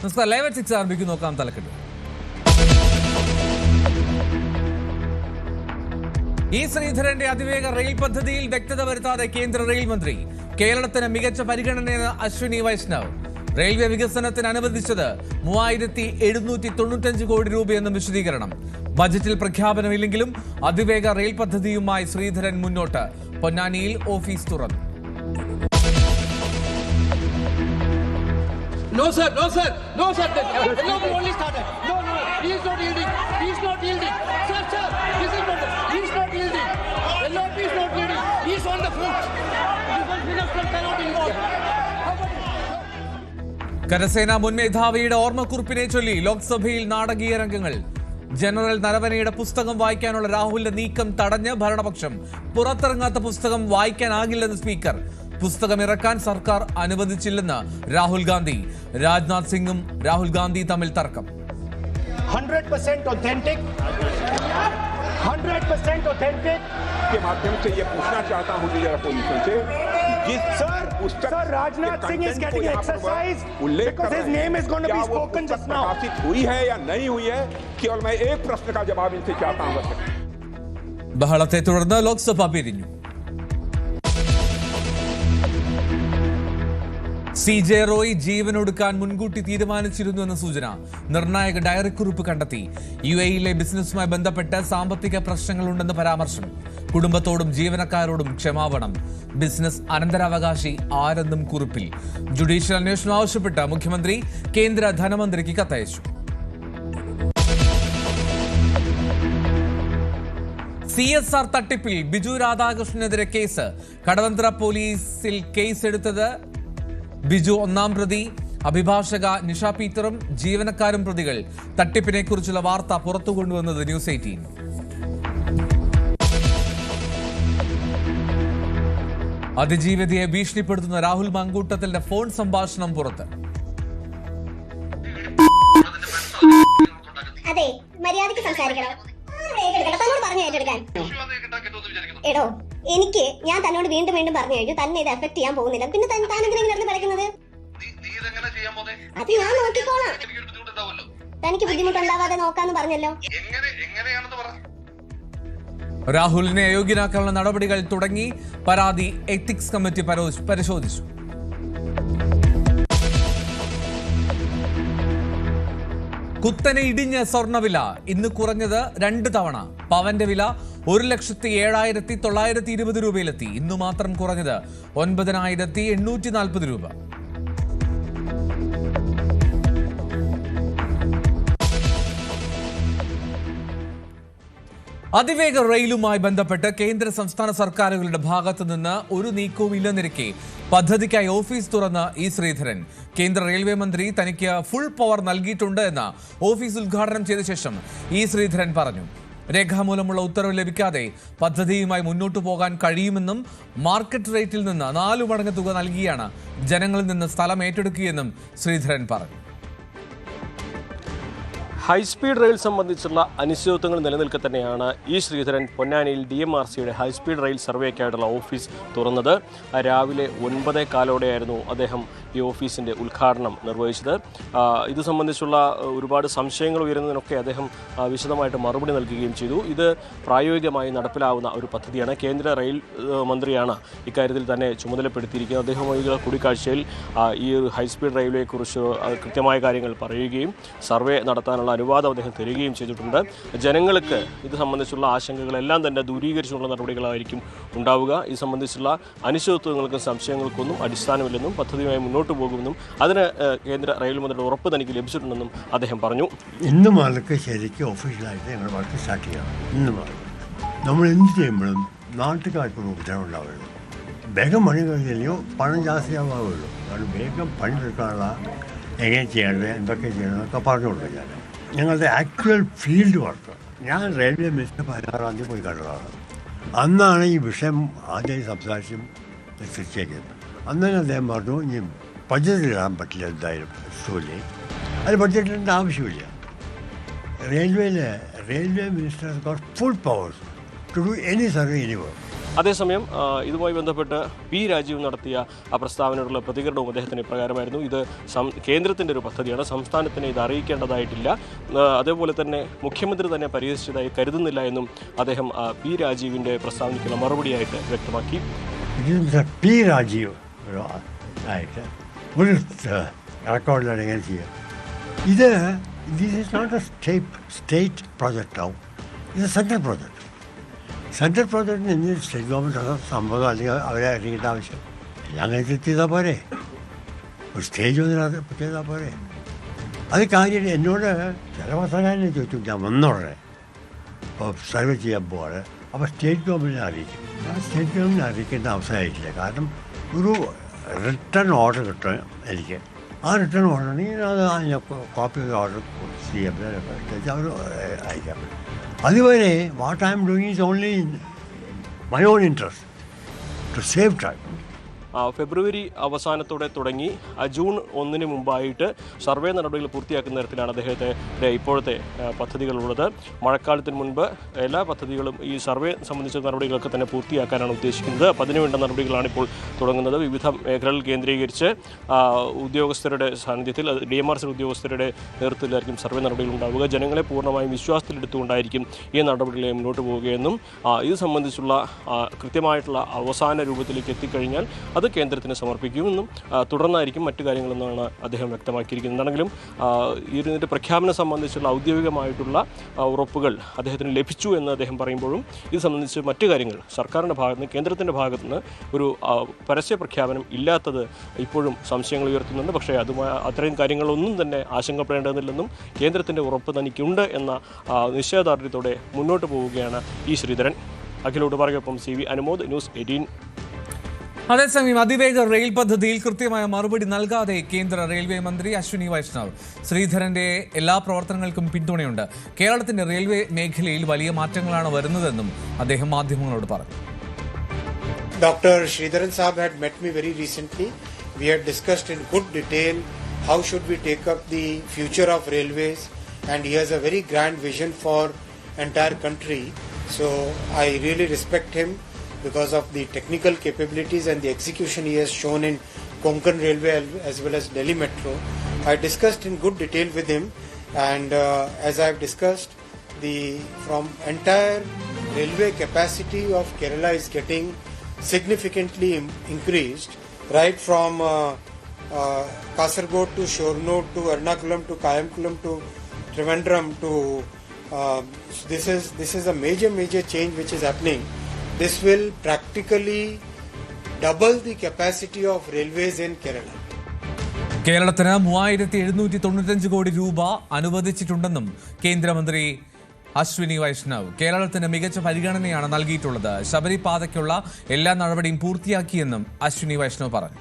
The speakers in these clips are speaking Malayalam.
നമസ്കാരം. ലൈവ് അറ്റ് 6 ആരംഭിക്കുന്നു. നോക്കാം തലക്കെട്ട്. ഇ ശ്രീധരന്റെ അതിവേഗ റെയിൽ പദ്ധതിയിൽ വ്യക്തത വരുത്താതെ കേന്ദ്ര റെയിൽ മന്ത്രി. കേരളത്തിന് മികച്ച പരിഗണനയെന്ന് അശ്വിനി വൈഷ്ണവ്. റെയിൽവേ വികസനത്തിന് അനുവദിച്ചത് 3795 കോടി രൂപയെന്നും വിശദീകരണം. ബജറ്റിൽ പ്രഖ്യാപനമില്ലെങ്കിലും അതിവേഗ റെയിൽ പദ്ധതിയുമായി ശ്രീധരൻ മുന്നോട്ട്. പൊന്നാനിയിൽ ഓഫീസ് തുറന്നു. No sir, no sir, no sir. No, only started. No, he is not yielding. He is not yielding. Sir, this is not. He is not yielding. LOP is not yielding. He is on the foot. Defense minister cannot involve. കരസേനാ മുൻ മേധാവിയുടെ ഓർമ്മക്കുറിപ്പിനെ ചൊല്ലി ലോക്സഭയിൽ നാടകീയ രംഗങ്ങൾ. ജനറൽ നരവനെയുടെ പുസ്തകം വായിക്കാനുള്ള രാഹുലിന്റെ നീക്കം തടഞ്ഞ് ഭരണപക്ഷം. പുറത്തിറങ്ങാത്ത പുസ്തകം വായിക്കാനാകില്ലെന്ന് സ്പീക്കർ. പുസ്തകം ഇറക്കാൻ സർക്കാർ അനുവദിച്ചില്ലെന്ന് രാഹുൽ ഗാന്ധി. രാജ്നാഥ് സിംഗും രാഹുൽ ഗാന്ധി തമ്മിൽ തർക്കം. 100% authentic के माध्यम से ये पूछना चाहता हूं कि जरा पोजीशन से जिस sir Rajnath Singh is getting exercise because his name is going to be spoken just now. प्रकाशित हुई है या नहीं हुई है, केवल मैं एक प्रश्न का जवाब इनसे चाहता हूं. ബഹളത്തെ തുടർന്ന് ലോക്സഭ പിരിഞ്ഞു. CJ റോയ് ജീവനൊടുക്കാൻ മുൻകൂട്ടി തീരുമാനിച്ചിരുന്നുവെന്ന സൂചന. നിർണായക ഡയറിക്കുറിപ്പ് കണ്ടെത്തി. UAE ബിസിനസ്സുമായി ബന്ധപ്പെട്ട് സാമ്പത്തിക പ്രശ്നങ്ങളുണ്ടെന്ന് പരാമർശം. കുടുംബത്തോടും ജീവനക്കാരോടും ക്ഷമാപണം. ബിസിനസ് അനന്തരാവകാശി ആരെന്നും കുറിപ്പിൽ. ജുഡീഷ്യൽ അന്വേഷണം ആവശ്യപ്പെട്ട് മുഖ്യമന്ത്രി കേന്ദ്ര ധനമന്ത്രിക്ക് കത്തയച്ചു. CSR തട്ടിപ്പിൽ ബിജു രാധാകൃഷ്ണനെതിരെ കേസ്. കടവന്ത്ര പോലീസിൽ കേസെടുത്തത് ബിജു ഒന്നാം പ്രതി. അഭിഭാഷക നിഷ പീറ്ററും ജീവനക്കാരും പ്രതികൾ. തട്ടിപ്പിനെ കുറിച്ചുള്ള വാർത്ത പുറത്തു കൊണ്ടുവന്നത് ന്യൂസ് 18. അതിജീവിതയെ ഭീഷണിപ്പെടുത്തുന്ന രാഹുൽ മാങ്കൂട്ടത്തിന്റെ ഫോൺ സംഭാഷണം പുറത്ത്. അതെ, മര്യാദയ്ക്ക് സംസാരിക്കണം. എടോ, ഞാൻ തന്നോട് വീണ്ടും പറഞ്ഞു കഴിഞ്ഞു, തന്നെ ഇത് എഫക്ട് ചെയ്യാൻ പോകുന്നില്ല. പിന്നെ താനെന്തിനാണ് പറയുന്നത്? അത് ഞാൻ നോക്കിക്കോളാം. തനിക്ക് ബുദ്ധിമുട്ടുണ്ടാവാതെ നോക്കാന്ന് പറഞ്ഞല്ലോ. രാഹുലിനെ അയോഗ്യനാക്കാനുള്ള നടപടികൾ തുടങ്ങി. പരാതി എത്തിക്സ് കമ്മിറ്റി പരിശോധിച്ചു. കുത്തനെ ഇടിഞ്ഞ സ്വർണ്ണവില. ഇന്ന് കുറഞ്ഞത് 2 തവണ. പവന്റെ വില 1,07,920 രൂപയിലെത്തി. ഇന്നു മാത്രം കുറഞ്ഞത് 9,840 രൂപ. അതിവേഗ റെയിലുമായി ബന്ധപ്പെട്ട് കേന്ദ്ര സംസ്ഥാന സർക്കാരുകളുടെ ഭാഗത്തു നിന്ന് ഒരു നീക്കവും ഇല്ലെന്നിരിക്കെ പദ്ധതിക്കായി ഓഫീസ് തുറന്ന ഇ ശ്രീധരൻ. കേന്ദ്ര റെയിൽവേ മന്ത്രി തനിക്ക് ഫുൾ പവർ നൽകിയിട്ടുണ്ട് എന്ന് ഓഫീസ് ഉദ്ഘാടനം ചെയ്ത ശേഷം ഇ ശ്രീധരൻ പറഞ്ഞു. രേഖാമൂലമുള്ള ഉത്തരവ് ലഭിക്കാതെ പദ്ധതിയുമായി മുന്നോട്ടു പോകാൻ കഴിയുമെന്നും മാർക്കറ്റ് റേറ്റിൽ നിന്ന് 4 മടങ്ങ് തുക നൽകിയാണ് ജനങ്ങളിൽ നിന്ന് സ്ഥലം ഏറ്റെടുക്കുകയെന്നും ശ്രീധരൻ പറഞ്ഞു. ഹൈസ്പീഡ് റെയിൽ സംബന്ധിച്ചുള്ള അനിശ്ചിതത്വങ്ങൾ നിലനിൽക്കെ തന്നെയാണ് ഇ ശ്രീധരൻ പൊന്നാനിയിൽ DMRCയുടെ ഹൈസ്പീഡ് റെയിൽ സർവേക്കായിട്ടുള്ള ഓഫീസ് തുറന്നത്. രാവിലെ 9:15 അദ്ദേഹം ഈ ഓഫീസിൻ്റെ ഉദ്ഘാടനം നിർവഹിച്ചത്. ഇത് സംബന്ധിച്ചുള്ള ഒരുപാട് സംശയങ്ങൾ ഉയരുന്നതിനൊക്കെ അദ്ദേഹം വിശദമായിട്ട് മറുപടി നൽകുകയും ചെയ്തു. ഇത് പ്രായോഗികമായി നടപ്പിലാവുന്ന ഒരു പദ്ധതിയാണ്. കേന്ദ്ര റെയിൽ മന്ത്രിയാണ് ഇക്കാര്യത്തിൽ തന്നെ ചുമതലപ്പെടുത്തിയിരിക്കുന്നത്. അദ്ദേഹവുമായുള്ള കൂടിക്കാഴ്ചയിൽ ഈ ഒരു ഹൈസ്പീഡ് റെയിൽവേയെക്കുറിച്ച് കൃത്യമായ കാര്യങ്ങൾ പറയുകയും സർവേ നടത്താനുള്ള അനുവാദം അദ്ദേഹം തരികയും ചെയ്തിട്ടുണ്ട്. ജനങ്ങൾക്ക് ഇത് സംബന്ധിച്ചുള്ള ആശങ്കകളെല്ലാം തന്നെ ദൂരീകരിച്ചുള്ള നടപടികളായിരിക്കും ഉണ്ടാവുക. ഇത് സംബന്ധിച്ചുള്ള അനിശ്ചിതത്വങ്ങൾക്കും സംശയങ്ങൾക്കൊന്നും അടിസ്ഥാനമില്ലെന്നും പദ്ധതിയുമായി മുന്നോട്ട് പോകുമെന്നും അതിന് കേന്ദ്ര റെയിൽ മന്ത്രിയുടെ ഉറപ്പ് തനിക്ക് ലഭിച്ചിട്ടുണ്ടെന്നും അദ്ദേഹം പറഞ്ഞു. ഇന്ന് മുതൽക്ക് ശരിക്കും ഒഫീഷ്യലായിട്ട് ഞങ്ങൾ വർക്ക് സ്റ്റാർട്ട് ചെയ്യണം. ഇന്ന് മുതൽ നമ്മൾ എന്ത് ചെയ്യുമ്പോഴും നാട്ടുകാർക്ക് ഉപദ്രവം ഉണ്ടാവുള്ളൂ. വേഗം പണി കഴിഞ്ഞാൽ പണം ജാസ്തിയാവുകയുള്ളൂ. കാരണം വേഗം പണി തീർക്കാനുള്ള എങ്ങനെ ചെയ്യേണ്ടത്, എന്തൊക്കെ ചെയ്യണമെന്നൊക്കെ പറഞ്ഞുകൊണ്ടു. ഞങ്ങളുടെ ആക്ച്വൽ ഫീൽഡ് വർക്ക് ഞാൻ റെയിൽവേ മിനിസ്റ്റർ 16-ാം തീയതി പോയി കണ്ടതാണ്. അന്നാണ് ഈ വിഷയം ആദ്യം സംസാരിച്ചും തീർച്ചയായിട്ടും. അന്ന് തന്നെ അദ്ദേഹം പറഞ്ഞു, ഇനി ബഡ്ജറ്റിലിടാൻ പറ്റില്ല, എന്തായാലും ജോലി അത് ബഡ്ജറ്റിലിടേണ്ട ആവശ്യമില്ല. Railway minister got full powers to do any survey anywhere. അതേസമയം ഇതുമായി ബന്ധപ്പെട്ട് പി രാജീവ് നടത്തിയ പ്രസ്താവനയോടുള്ള പ്രതികരണവും അദ്ദേഹത്തിന് ഇപ്രകാരമായിരുന്നു. ഇത് കേന്ദ്രത്തിൻ്റെ ഒരു പദ്ധതിയാണ്, സംസ്ഥാനത്തിനെ ഇത് അറിയിക്കേണ്ടതായിട്ടില്ല, അതേപോലെ തന്നെ മുഖ്യമന്ത്രി തന്നെ പരിഹരിച്ചതായി കരുതുന്നില്ല എന്നും അദ്ദേഹം പി രാജീവിൻ്റെ പ്രസ്താവനയ്ക്കുള്ള മറുപടിയായിട്ട് വ്യക്തമാക്കി. പി രാജീവ് ആയിട്ട് ഒരു റെക്കോർഡിലാണ് എങ്ങനെ ചെയ്യുക? this is not a state project now. It's a central project. Central പ്രോജക്റ്റിന് ഇനി സ്റ്റേറ്റ് ഗവൺമെൻറ് സംഭവം അല്ലെങ്കിൽ അവരെ അറിയേണ്ട ആവശ്യം എല്ലാം കഴിഞ്ഞ് ചെയ്താൽ പോരെ, ഒരു സ്റ്റേജ് ഒന്നിനകത്ത് ചെയ്താൽ പോരെ. അത് കാര്യം എന്നോട് ചില പത്രക്കാരനെ ചോദിച്ചു, ഞാൻ വന്നോടെ ഇപ്പോൾ സർവേ ചെയ്യാൻ പോവാണ്, അപ്പോൾ സ്റ്റേറ്റ് ഗവൺമെൻറ്റിനെ അറിയിക്കും. ഞാൻ സ്റ്റേറ്റ് ഗവൺമെൻറ്റിനെ അറിയിക്കേണ്ട അവസരമായിട്ടില്ല. കാരണം ഒരു റിട്ടേൺ ഓർഡർ കിട്ടും എനിക്ക്. ആ റിട്ടേൺ ഓർഡർ ആണെങ്കിൽ അത് ഞാൻ കോപ്പി ചെയ്ത് ഓർഡർ ചെയ്യാൻ അവർ അയക്കാൻ പറ്റും. അതുവരെ what I am doing is only my own interest to save time. February അവസാനത്തോടെ തുടങ്ങി ജൂൺ 1 മുമ്പായിട്ട് സർവേ നടപടികൾ പൂർത്തിയാക്കുന്ന തരത്തിലാണ് അദ്ദേഹത്തിൻ്റെ ഇപ്പോഴത്തെ പദ്ധതികളുള്ളത്. മഴക്കാലത്തിന് മുൻപ് എല്ലാ പദ്ധതികളും ഈ സർവേ സംബന്ധിച്ച നടപടികളൊക്കെ തന്നെ പൂർത്തിയാക്കാനാണ് ഉദ്ദേശിക്കുന്നത്. അപ്പോൾ അതിനുവേണ്ട നടപടികളാണ് ഇപ്പോൾ തുടങ്ങുന്നത്. വിവിധ മേഖലകൾ കേന്ദ്രീകരിച്ച് ഉദ്യോഗസ്ഥരുടെ സാന്നിധ്യത്തിൽ DMRC ഉദ്യോഗസ്ഥരുടെ നേതൃത്വത്തിലായിരിക്കും സർവേ നടപടികൾ ഉണ്ടാവുക. ജനങ്ങളെ പൂർണ്ണമായും വിശ്വാസത്തിലെടുത്തുകൊണ്ടായിരിക്കും ഈ നടപടികളെ മുന്നോട്ട് പോവുകയെന്നും ഇത് സംബന്ധിച്ചുള്ള കൃത്യമായിട്ടുള്ള അവസാന രൂപത്തിലേക്ക് എത്തിക്കഴിഞ്ഞാൽ അത് കേന്ദ്രത്തിന് സമർപ്പിക്കുമെന്നും തുടർന്നായിരിക്കും മറ്റു കാര്യങ്ങളെന്നാണ് അദ്ദേഹം വ്യക്തമാക്കിയിരിക്കുന്നത്. എന്താണെങ്കിലും ഇതിൻ്റെ പ്രഖ്യാപനം സംബന്ധിച്ചുള്ള ഔദ്യോഗികമായിട്ടുള്ള ഉറപ്പുകൾ അദ്ദേഹത്തിന് ലഭിച്ചു എന്ന് അദ്ദേഹം പറയുമ്പോഴും ഇത് സംബന്ധിച്ച് മറ്റു കാര്യങ്ങൾ സർക്കാരിൻ്റെ ഭാഗത്ത് നിന്ന് കേന്ദ്രത്തിൻ്റെ ഭാഗത്ത് നിന്ന് ഒരു പരസ്യ പ്രഖ്യാപനം ഇല്ലാത്തത് ഇപ്പോഴും സംശയങ്ങൾ ഉയർത്തുന്നുണ്ട്. പക്ഷേ അത്രയും കാര്യങ്ങളൊന്നും തന്നെ ആശങ്കപ്പെടേണ്ടതില്ലെന്നും കേന്ദ്രത്തിൻ്റെ ഉറപ്പ് തനിക്കുണ്ട് എന്ന നിശ്ചയദാർഢ്യത്തോടെ മുന്നോട്ട് പോവുകയാണ് ഈ ശ്രീധരൻ. അഖിലോട് പറയുകയൊപ്പം CV Anumod, news 18. അതേസമയം അതിവേഗ റെയിൽ പദ്ധതിയിൽ കൃത്യമായ മറുപടി നൽകാതെ കേന്ദ്ര റെയിൽവേ മന്ത്രി അശ്വിനി വൈഷ്ണവ്. ശ്രീധരന്റെ എല്ലാ പ്രവർത്തനങ്ങൾക്കും പിന്തുണയുണ്ട്. കേരളത്തിന്റെ റെയിൽവേ മേഖലയിൽ വലിയ മാറ്റങ്ങളാണ് വരുന്നതെന്നും അദ്ദേഹം മാധ്യമങ്ങളോട് പറഞ്ഞു. Dr. Sridharan Saab had met me very recently. We had discussed in good detail how should we take up the future of railways, and he has a very grand vision for entire country. So I really respect him because of the technical capabilities and the execution he has shown in Konkan Railway as well as Delhi Metro. I discussed in good detail with him, and as I have discussed, from entire railway capacity of Kerala is getting significantly increased, right from Kasaragod to Shornur to Ernakulam to Kayamkulam to Trivandrum to this is a major change which is happening. This will practically double the capacity of railways in Kerala. കേരളത്തിന് 3795 കോടി രൂപ അനുവദിച്ചിട്ടുണ്ടെന്നും കേന്ദ്രമന്ത്രി അശ്വിനി വൈഷ്ണവ്. കേരളത്തിന് മികച്ച പരിഗണനയാണ് നൽകിയിട്ടുള്ളത്. ശബരിപാതയ്ക്കുള്ള എല്ലാ നടപടിയും പൂർത്തിയാക്കിയെന്നും അശ്വിനി വൈഷ്ണവ് പറഞ്ഞു.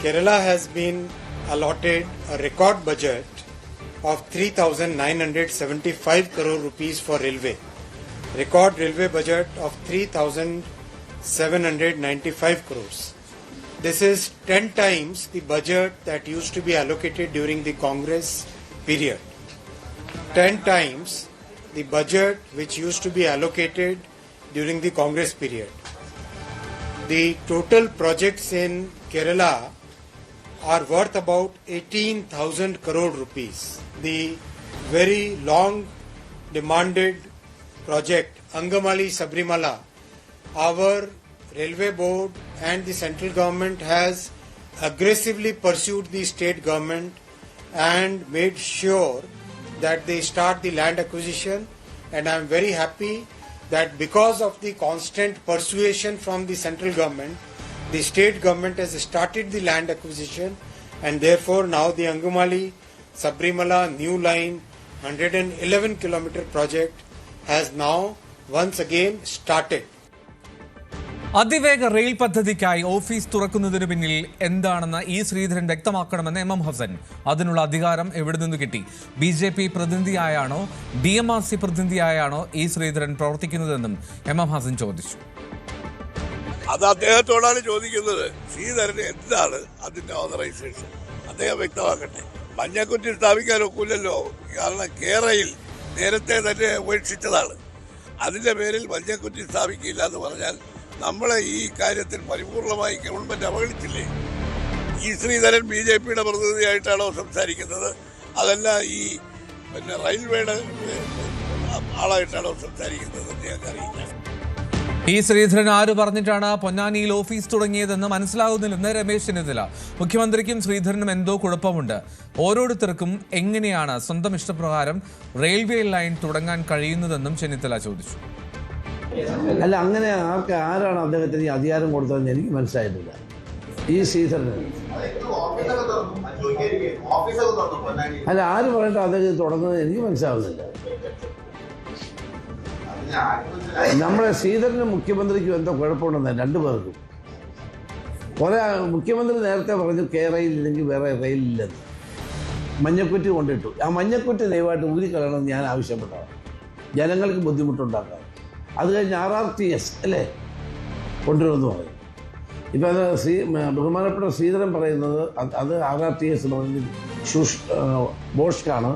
Kerala has been allotted a record budget of 3,975 crore rupees for railway. Record railway budget of 3,795 crores. This is 10 times the budget that used to be allocated during the Congress period. 10 times the budget which used to be allocated during the Congress period. The total projects in Kerala are worth about 18,000 crore rupees. The very long demanded project Angamali Sabrimala, our railway board and the central government has aggressively pursued the state government and made sure that they start the land acquisition, and I am very happy that because of the constant persuasion from the central government, the state government has started the land acquisition, and therefore now the Angamali Sabrimala new line 111 kilometer project has now once again started. അതിവേഗ റെയിൽ പദ്ധതിക്കായി ഓഫീസ് തുറക്കുന്നതിന് പിന്നിൽ എന്താണെന്ന് ഈ ശ്രീധരൻ വ്യക്തമാക്കണമെന്ന് MM ഹസൻ. അതിനുള്ള അധികാരം എവിടെ നിന്ന് കിട്ടി? BJP പ്രതിനിധിയായാണോ DMRC പ്രതിനിധിയായാണോ ഈ ശ്രീധരൻ പ്രവർത്തിക്കുന്നതെന്നും MM ഹസൻ ചോദിച്ചു. അത് അദ്ദേഹത്തോടാണ് ചോദിക്കുന്നത്. ശ്രീധരന് എന്താണ് അതിന്റെ ഓതറൈസേഷൻ? അദ്ദേഹം വ്യക്തമാക്കട്ടെ. മഞ്ഞക്കുറ്റി സ്ഥാപിക്കാൻ ഒക്കില്ലല്ലോ. കാരണം കേരളയിൽ നേരത്തെ തന്നെ ഉപേക്ഷിച്ചതാണ്. അതിൻ്റെ പേരിൽ മഞ്ഞക്കുറ്റി സ്ഥാപിക്കില്ല എന്ന് പറഞ്ഞാൽ നമ്മളെ ഈ കാര്യത്തിൽ പരിപൂർണമായി ഗവൺമെൻറ് അവഗണിച്ചില്ലേ? ഈ ശ്രീധരൻ BJPയുടെ പ്രതിനിധിയായിട്ടാണോ സംസാരിക്കുന്നത്? അതല്ല ഈ റെയിൽവേയുടെ ആളായിട്ടാണോ സംസാരിക്കുന്നത്? ഞങ്ങൾക്കറിയില്ല. ഈ ശ്രീധരൻ ആര് പറഞ്ഞിട്ടാണ് പൊന്നാനിയിൽ ഓഫീസ് തുടങ്ങിയതെന്ന് മനസ്സിലാകുന്നില്ലെന്ന് രമേശ് ചെന്നിത്തല. മുഖ്യമന്ത്രിക്കും ശ്രീധരനും എന്തോ കുഴപ്പമുണ്ട്. ഓരോരുത്തർക്കും എങ്ങനെയാണ് സ്വന്തം ഇഷ്ടപ്രകാരം റെയിൽവേ ലൈൻ തുടങ്ങാൻ കഴിയുന്നതെന്നും ചെന്നിത്തല ചോദിച്ചു. അല്ല, അങ്ങനെ ആരാണ് അദ്ദേഹത്തിന് ഈ അധികാരം കൊടുത്തതെന്ന് എനിക്ക് മനസ്സിലായിട്ടില്ല. ഈ ശ്രീധരൻ അല്ല, ആര് പറഞ്ഞിട്ട് അദ്ദേഹം തുടങ്ങുന്നത് എനിക്ക് മനസ്സിലാവുന്നില്ല. നമ്മുടെ ശ്രീധരനും മുഖ്യമന്ത്രിക്കും എന്തോ കുഴപ്പമുണ്ടെന്ന് രണ്ടു പേർക്കും. മുഖ്യമന്ത്രി നേരത്തെ പറഞ്ഞു റെയിൽ ഇല്ലെങ്കിൽ വേറെ റെയിലില്ലെന്ന്. മഞ്ഞക്കുറ്റി കൊണ്ടിട്ടു. ആ മഞ്ഞക്കുറ്റി ദയവായിട്ട് ഊരിക്കളയണമെന്ന് ഞാൻ ആവശ്യപ്പെട്ടതാണ്, ജനങ്ങൾക്ക് ബുദ്ധിമുട്ടുണ്ടാക്കാം. അത് കഴിഞ്ഞ് RRTS അല്ലേ കൊണ്ടുവരുമെന്ന് പറയും. ഇപ്പം അത് ബഹുമാനപ്പെട്ട ശ്രീധരൻ പറയുന്നത് അത് RRTS ബോഷ്കാണ്,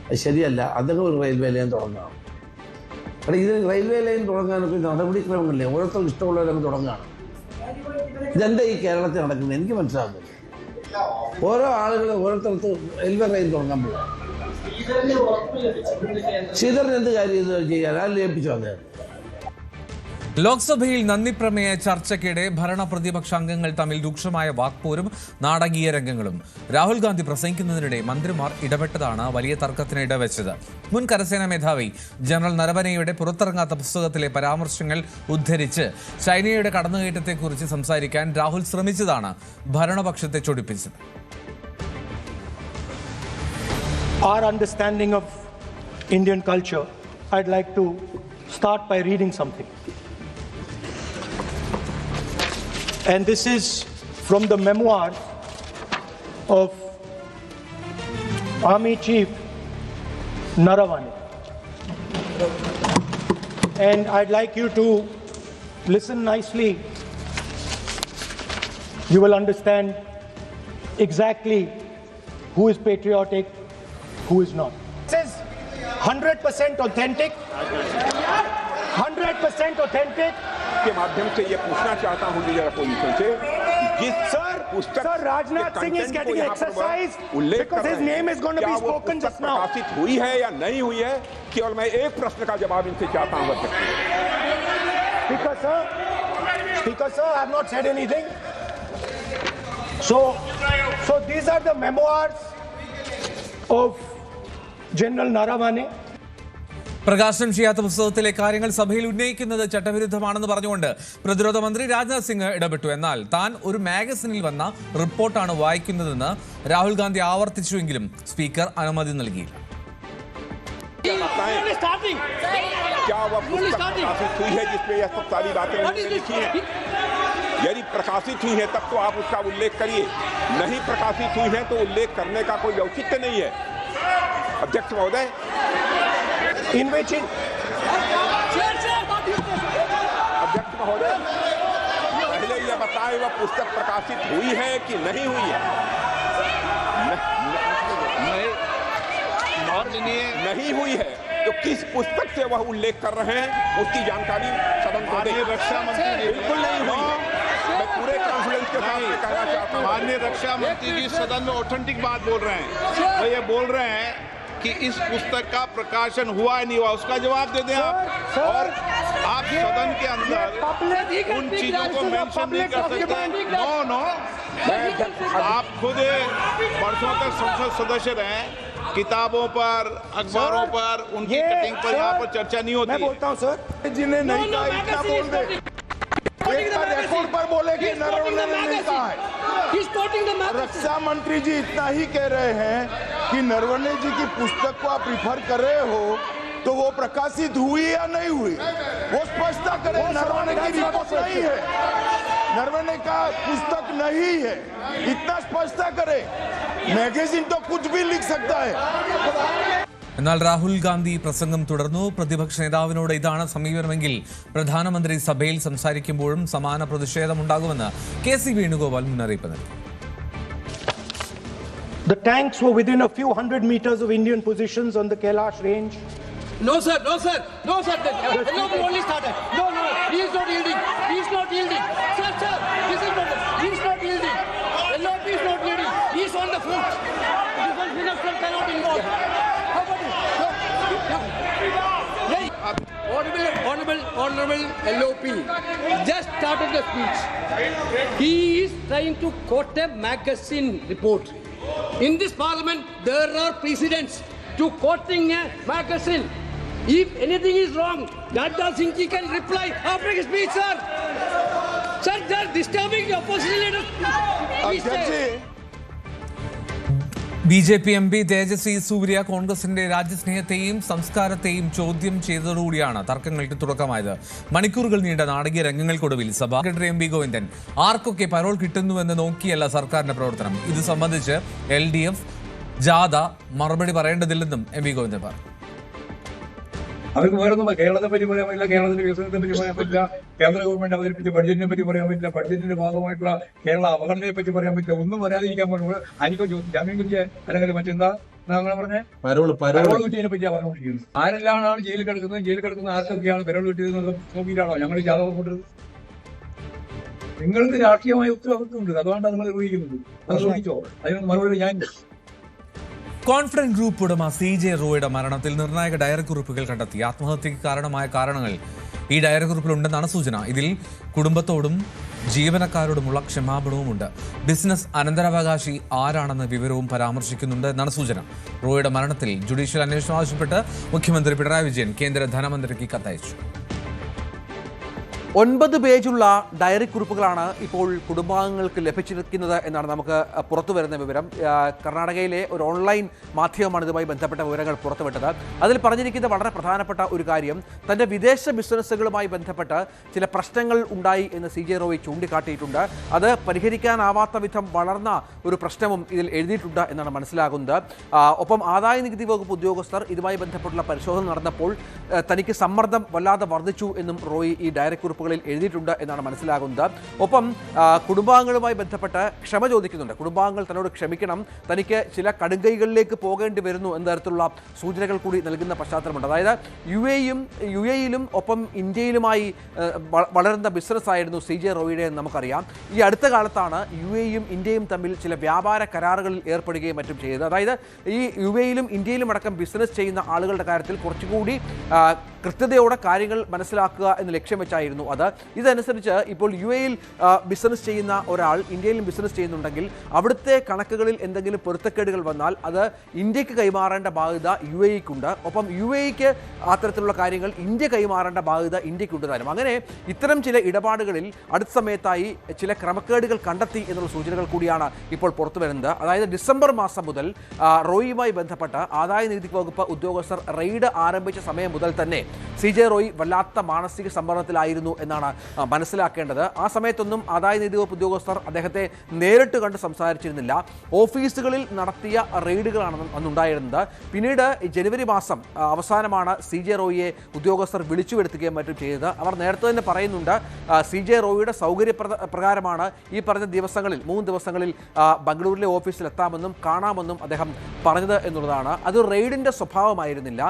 അത് ശരിയല്ല. അദ്ദേഹം ഒരു റെയിൽവേ ലൈൻ തുടങ്ങുകയാണ്. അവിടെ ഇതിന് റെയിൽവേ ലൈൻ തുടങ്ങാനൊക്കെ നടപടിക്രമങ്ങളില്ലേ, ഓരോരുത്തർക്കും ഇഷ്ടമുള്ളവരങ്ങ് തുടങ്ങുകയാണ്. ഇതെന്താ ഈ കേരളത്തിൽ നടക്കുന്നത് എനിക്ക് മനസ്സിലാകുന്നില്ല. ഓരോ ആളുകൾ ഓരോരുത്തർക്ക് റെയിൽവേ ലൈൻ തുടങ്ങാൻ പോകുക. ശ്രീധരൻ എന്ത് കാര്യം ഇത് ചെയ്യാൻ ആരും ഏൽപ്പിച്ചു അദ്ദേഹം? ലോക്സഭയിൽ നന്ദിപ്രമേയ ചർച്ചയ്ക്കിടെ ഭരണ പ്രതിപക്ഷ അംഗങ്ങൾ തമ്മിൽ രൂക്ഷമായ വാക്പോരും നാടകീയ രംഗങ്ങളും. രാഹുൽ ഗാന്ധി പ്രസംഗിക്കുന്നതിനിടെ മന്ത്രിമാർ ഇടപെട്ടതാണ് വലിയ തർക്കത്തിന് ഇടവെച്ചത്. മുൻ കരസേനാ മേധാവി ജനറൽ നരവനെയുടെ പുറത്തിറങ്ങാത്ത പുസ്തകത്തിലെ പരാമർശങ്ങൾ ഉദ്ധരിച്ച് ചൈനയുടെ കടന്നുകയറ്റത്തെക്കുറിച്ച് സംസാരിക്കാൻ Rahul ശ്രമിച്ചതാണ് ഭരണപക്ഷത്തെ ചൊടിപ്പിച്ചത്. Our understanding of Indian culture, I'd like to start by reading something. And this is from the memoirs of Army Chief Naravane. And I'd like you to listen nicely. You will understand exactly who is patriotic, who is not. This is 100% authentic. 100% authentic. के माध्यम से ये पूछना चाहता हूं लीडर अपोजिशन से, जिस Sir, Rajnath Singh is getting exercised because his name is going to be spoken just now. प्रकाशित हुई है या नहीं हुई है, केवल मैं एक प्रश्न का जवाब इनसे चाहता हूं अध्यक्ष। Speaker sir, I have not said anything. So these are the memoirs of General Naravane. പ്രകാശനം ചെയ്യാത്ത പുസ്തകത്തിലെ കാര്യങ്ങൾ സഭയിൽ ഉന്നയിക്കുന്നത് ചട്ടവിരുദ്ധമാണെന്ന് പറഞ്ഞുകൊണ്ട് പ്രതിരോധ മന്ത്രി രാജ്നാഥ് സിംഗ് ഇടപെട്ടു. എന്നാൽ താൻ ഒരു മാഗസിനിൽ വന്ന റിപ്പോർട്ടാണ് വായിക്കുന്നതെന്ന് രാഹുൽ ഗാന്ധി ആവർത്തിച്ചുവെങ്കിലും സ്പീക്കർ അനുമതി നൽകിയില്ല. यदि प्रकाशित हुई है तब तो आप उसका उल्लेख करिए, नहीं प्रकाशित हुई है तो उल्लेख करने का कोई औचित्य नहीं है। अध्यक्ष महोदय, अध्यक्ष महोदय, पहले यह बताएं वह पुस्तक प्रकाशित हुई है कि नहीं हुई है? नहीं हुई है तो किस पुस्तक से वह उल्लेख कर रहे हैं उसकी जानकारी सदन को दें। रक्षा मंत्री बिल्कुल नहीं हुई है, मैं पूरे कॉन्फिडेंस के साथ कहना चाहता हूं। माननीय रक्षा मंत्री जी सदन में ऑथेंटिक बात बोल रहे हैं, वो ये बोल रहे हैं कि इस पुस्तक का प्रकाशन हुआ है नहीं हुआ, उसका जवाब दे दें आप। और आप सदन के अंदर उन चीजों को मेंशन नहीं कर सकते। नो, आप खुद वर्षों तक संसद सदस्य रहे, किताबों पर, अखबारों पर, उनकी कटिंग पर यहाँ पर चर्चा नहीं होती। मैं बोलता हूँ सर, जिन्हें नहीं कहा इतना बोल दे, रिकॉर्ड पर बोले कि नरवणे ने नहीं कहा है। रक्षा मंत्री जी इतना ही कह रहे हैं कि नरवणे जी की पुस्तक को आप रिफर कर रहे हो तो वो प्रकाशित हुई या नहीं हुई, वो स्पष्टता करें। नरवणे की रिपोर्ट नहीं है, नरवणे का पुस्तक नहीं है, इतना स्पष्टता करे। मैगजीन तो कुछ भी लिख सकता है। എന്നാൽ രാഹുൽ ഗാന്ധി പ്രസംഗം തുടർന്നു. പ്രതിപക്ഷ നേതാവിനോട് ഇതാണ് സമീപനമെങ്കിൽ പ്രധാനമന്ത്രി സഭയിൽ സംസാരിക്കുമ്പോഴും സമാന പ്രതിഷേധമുണ്ടാകുമെന്ന് KC വേണുഗോപാൽ മുന്നറിയിപ്പ് നൽകി. The tanks were within a few hundred meters of Indian positions on the Kailash range. No, sir. No, sir. No, sir. The yellow ball only started. No, no. He is not yielding. He is not yielding. Sir, sir. This is not. He is not yielding. Yellow is not yielding. He is on the foot. Defense minister cannot involve. How about it? Honorable LOP just started the speech. He is trying to quote a magazine report. In this parliament, there are precedents to quoting a magazine. If anything is wrong, Dada Singh Ji can reply after his speech, sir. Sir, they are disturbing the opposition leaders. BJP MP Tejasvi Surya കോൺഗ്രസിന്റെ രാജ്യസ്നേഹത്തെയും സംസ്കാരത്തെയും ചോദ്യം ചെയ്തതോടുകൂടിയാണ് തർക്കങ്ങൾക്ക് തുടക്കമായത്. മണിക്കൂറുകൾ നീണ്ട നാടകീയ രംഗങ്ങൾക്കൊടുവിൽ സഭാ സെക്രട്ടറി MP ഗോവിന്ദൻ ആർക്കൊക്കെ പരോൾ കിട്ടുന്നുവെന്ന് നോക്കിയല്ല സർക്കാരിന്റെ പ്രവർത്തനം. ഇത് സംബന്ധിച്ച് LDF ജാഥ മറുപടി പറയേണ്ടതില്ലെന്നും MP ഗോവിന്ദൻ പറഞ്ഞു. അവർക്ക് വേറൊന്നും കേരളത്തെ പറ്റി പറയാൻ പറ്റില്ല, കേരളത്തിന്റെ വികസനത്തെ പറ്റി പറയാൻ പറ്റില്ല, കേന്ദ്ര ഗവൺമെന്റ് അവതരിപ്പിച്ച ബഡ്ജറ്റിനെ പറ്റി പറയാൻ പറ്റില്ല, ബഡ്ജറ്റിന്റെ ഭാഗമായിട്ടുള്ള കേരള അവഗണനയെ പറ്റി പറയാൻ പറ്റില്ല. ഒന്നും പറയാതിരിക്കാൻ പറഞ്ഞു. അനിക്കോ ജാമ്യം കിട്ടിയ അല്ലെങ്കിൽ മറ്റെന്താ അങ്ങനെ പറഞ്ഞേ പരോൾ കിട്ടിയതിനെ പറ്റിയാ പറഞ്ഞുകൊണ്ടിരിക്കുന്നത്. ആരെല്ലാം ജയിലിൽ കിടക്കുന്ന ആർക്കൊക്കെയാണ് പരോൾ കിട്ടിയതെന്ന് നോക്കിയിട്ടാണോ ഞങ്ങൾ ജാഥ കൊണ്ടത്? നിങ്ങൾക്ക് രാഷ്ട്രീയമായ ഉത്തരവാദിത്വമുണ്ട്, അതുകൊണ്ടാണ് നിങ്ങൾ നിർവഹിക്കുന്നത്. അത് ചോദിച്ചോ? അതിന് മറുപടി ഞാൻ. കോൺഫിഡന്റ് ഗ്രൂപ്പ് ഉടമ CJ റോയുടെ മരണത്തിൽ നിർണായക ഡയറി കുറിപ്പുകൾ കണ്ടെത്തി. ആത്മഹത്യക്ക് കാരണമായ കാരണങ്ങൾ ഈ ഡയറി കുറിപ്പിലുണ്ടെന്നാണ് സൂചന. ഇതിൽ കുടുംബത്തോടും ജീവനക്കാരോടുമുള്ള ക്ഷമാപണവുമുണ്ട്. ബിസിനസ് അനന്തരാവകാശി ആരാണെന്ന വിവരവും പരാമർശിക്കുന്നുണ്ട് എന്നാണ് സൂചന. റോയുടെ മരണത്തിൽ ജുഡീഷ്യൽ അന്വേഷണം ആവശ്യപ്പെട്ട് മുഖ്യമന്ത്രി പിണറായി വിജയൻ കേന്ദ്ര ധനമന്ത്രിക്ക് കത്തയച്ചു. 9 പേജുള്ള ഡയറി കുറിപ്പുകളാണ് ഇപ്പോൾ കുടുംബാംഗങ്ങൾക്ക് ലഭിച്ചിരിക്കുന്നത് എന്നാണ് നമുക്ക് പുറത്തു വരുന്ന വിവരം. കർണാടകയിലെ ഒരു ഓൺലൈൻ മാധ്യമമാണ് ഇതുമായി ബന്ധപ്പെട്ട വിവരങ്ങൾ പുറത്തുവിട്ടത്. അതിൽ പറഞ്ഞിരിക്കുന്ന വളരെ പ്രധാനപ്പെട്ട ഒരു കാര്യം, തൻ്റെ വിദേശ ബിസിനസ്സുകളുമായി ബന്ധപ്പെട്ട് ചില പ്രശ്നങ്ങൾ ഉണ്ടായി എന്ന് CJ റോയ് ചൂണ്ടിക്കാട്ടിയിട്ടുണ്ട്. അത് പരിഹരിക്കാനാവാത്ത വിധം വളർന്ന ഒരു പ്രശ്നവും ഇതിൽ എഴുതിയിട്ടുണ്ട് എന്നാണ് മനസ്സിലാകുന്നത്. ഒപ്പം ആദായ നികുതി വകുപ്പ് ഉദ്യോഗസ്ഥർ ഇതുമായി ബന്ധപ്പെട്ടുള്ള പരിശോധന നടന്നപ്പോൾ തനിക്ക് സമ്മർദ്ദം വല്ലാതെ വർദ്ധിച്ചു എന്നും റോയ് ഈ ഡയറി കുറിപ്പുകളിൽ എഴുതിയിട്ടുണ്ട് എന്നാണ് മനസ്സിലാകുന്നത്. ഒപ്പം കുടുംബാംഗങ്ങളുമായി ബന്ധപ്പെട്ട് ക്ഷമ ചോദിക്കുന്നുണ്ട്. കുടുംബാംഗങ്ങൾ തന്നോട് ക്ഷമിക്കണം, തനിക്ക് ചില കടുങ്കൈകളിലേക്ക് പോകേണ്ടി വരുന്നു എന്ന തരത്തിലുള്ള സൂചനകൾ കൂടി നൽകുന്ന പശ്ചാത്തലമുണ്ട്. അതായത് UAE-യിലും ഒപ്പം ഇന്ത്യയിലുമായി വളരുന്ന ബിസിനസ്സായിരുന്നു CJ റോയിയുടെ എന്ന് നമുക്കറിയാം. ഈ അടുത്ത കാലത്താണ് UAE-യും ഇന്ത്യയും തമ്മിൽ ചില വ്യാപാര കരാറുകളിൽ ഏർപ്പെടുകയും മറ്റും ചെയ്തത്. അതായത് ഈ UAE-യിലും ഇന്ത്യയിലും അടക്കം ബിസിനസ് ചെയ്യുന്ന ആളുകളുടെ കാര്യത്തിൽ കുറച്ചുകൂടി കൃത്യതയോടെ കാര്യങ്ങൾ മനസ്സിലാക്കുക എന്ന് ലക്ഷ്യം വെച്ചായിരുന്നു അത്. ഇതനുസരിച്ച് ഇപ്പോൾ UAE-യിൽ ബിസിനസ് ചെയ്യുന്ന ഒരാൾ ഇന്ത്യയിലും ബിസിനസ് ചെയ്യുന്നുണ്ടെങ്കിൽ അവിടുത്തെ കണക്കുകളിൽ എന്തെങ്കിലും പൊരുത്തക്കേടുകൾ വന്നാൽ അത് ഇന്ത്യക്ക് കൈമാറേണ്ട ബാധ്യത UAE-ക്കുണ്ട്. ഒപ്പം UAE-ക്ക് അത്തരത്തിലുള്ള കാര്യങ്ങൾ ഇന്ത്യ കൈമാറേണ്ട ബാധ്യത ഇന്ത്യക്കുണ്ട് താനും. അങ്ങനെ ഇത്തരം ചില ഇടപാടുകളിൽ അടുത്ത സമയത്തായി ചില ക്രമക്കേടുകൾ കണ്ടെത്തി എന്നുള്ള സൂചനകൾ കൂടിയാണ് ഇപ്പോൾ പുറത്തു വരുന്നത്. അതായത് ഡിസംബർ മാസം മുതൽ റോയിയുമായി ബന്ധപ്പെട്ട് ആദായ നികുതി വകുപ്പ് ഉദ്യോഗസ്ഥർ റെയ്ഡ് ആരംഭിച്ച സമയം മുതൽ തന്നെ CJ റോയ് വല്ലാത്ത മാനസിക സമ്മർദ്ദത്തിലായിരുന്നു എന്നാണ് മനസ്സിലാക്കേണ്ടത്. ആ സമയത്തൊന്നും ആദായ നികുതി വകുപ്പ് ഉദ്യോഗസ്ഥർ അദ്ദേഹത്തെ നേരിട്ട് കണ്ട് സംസാരിച്ചിരുന്നില്ല. ഓഫീസുകളിൽ നടത്തിയ റെയ്ഡുകളാണ് അന്നുണ്ടായിരുന്നത്. പിന്നീട് ജനുവരി മാസം അവസാനമാണ് CJ റോയിയെ ഉദ്യോഗസ്ഥർ വിളിച്ചു വരുത്തുകയും മറ്റും ചെയ്തത്. അവർ നേരത്തെ തന്നെ പറയുന്നുണ്ട് CJ റോയിയുടെ സൗകര്യപ്രകാരമാണ് ഈ പറഞ്ഞ ദിവസങ്ങളിൽ 3 ദിവസങ്ങളിൽ ബംഗളൂരിലെ ഓഫീസിൽ എത്താമെന്നും കാണാമെന്നും അദ്ദേഹം പറഞ്ഞത് എന്നുള്ളതാണ്. അത് റെയ്ഡിൻ്റെ സ്വഭാവമായിരുന്നില്ല.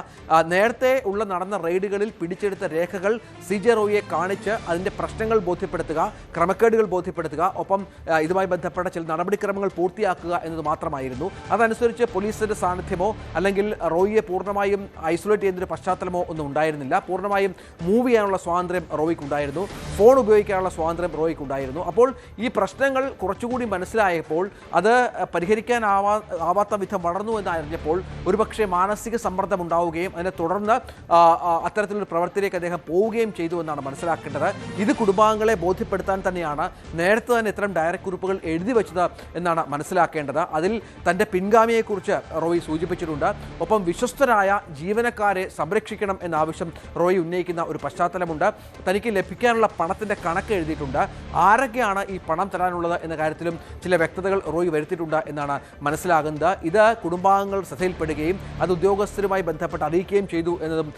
നേരത്തെ നടന്ന റെയ്ഡുകളിൽ പിടിച്ചെടുത്ത രേഖകൾ CJ റോയിയെ കാണിച്ച് അതിൻ്റെ പ്രശ്നങ്ങൾ ബോധ്യപ്പെടുത്തുക, ക്രമക്കേടുകൾ ബോധ്യപ്പെടുത്തുക, ഒപ്പം ഇതുമായി ബന്ധപ്പെട്ട ചില നടപടിക്രമങ്ങൾ പൂർത്തിയാക്കുക എന്നത് മാത്രമായിരുന്നു. അതനുസരിച്ച് പോലീസിൻ്റെ സാന്നിധ്യമോ അല്ലെങ്കിൽ റോയിയെ പൂർണ്ണമായും ഐസൊലേറ്റ് ചെയ്യുന്നൊരു പശ്ചാത്തലമോ ഒന്നും ഉണ്ടായിരുന്നില്ല. പൂർണ്ണമായും മൂവ് ചെയ്യാനുള്ള സ്വാതന്ത്ര്യം റോയിക്കുണ്ടായിരുന്നു, ഫോൺ ഉപയോഗിക്കാനുള്ള സ്വാതന്ത്ര്യം റോയിക്കുണ്ടായിരുന്നു. അപ്പോൾ ഈ പ്രശ്നങ്ങൾ കുറച്ചുകൂടി മനസ്സിലായപ്പോൾ അത് പരിഹരിക്കാനാവാത്ത വിധം വളർന്നു എന്നറിഞ്ഞപ്പോൾ ഒരുപക്ഷെ മാനസിക സമ്മർദ്ദം ഉണ്ടാവുകയും അതിനെ തുടർന്ന് അത്തരത്തിലൊരു പ്രവൃത്തിയിലേക്ക് അദ്ദേഹം പോവുകയും ചെയ്തു എന്നാണ് മനസ്സിലാക്കേണ്ടത്. ഇത് കുടുംബാംഗങ്ങളെ ബോധ്യപ്പെടുത്താൻ തന്നെയാണ് നേരത്തെ തന്നെ ഇത്തരം ഡയറക്റ്റ് കുറിപ്പുകൾ എഴുതി വെച്ചത് എന്നാണ് മനസ്സിലാക്കേണ്ടത്. അതിൽ തൻ്റെ പിൻഗാമിയെക്കുറിച്ച് റോയ് സൂചിപ്പിച്ചിട്ടുണ്ട്. ഒപ്പം വിശ്വസ്തരായ ജീവനക്കാരെ സംരക്ഷിക്കണം എന്ന ആവശ്യം റോയ് ഉന്നയിക്കുന്ന ഒരു പശ്ചാത്തലമുണ്ട്. തനിക്ക് ലഭിക്കാനുള്ള പണത്തിൻ്റെ കണക്ക് എഴുതിയിട്ടുണ്ട്. ആരൊക്കെയാണ് ഈ പണം തരാനുള്ളത് എന്ന കാര്യത്തിലും ചില വ്യക്തതകൾ റോയ് വരുത്തിയിട്ടുണ്ട് എന്നാണ് മനസ്സിലാകുന്നത്. ഇത് കുടുംബാംഗങ്ങൾ ശ്രദ്ധയിൽപ്പെടുകയും അത് ഉദ്യോഗസ്ഥരുമായി ബന്ധപ്പെട്ട് അറിയിക്കുകയും ചെയ്തു എന്നതും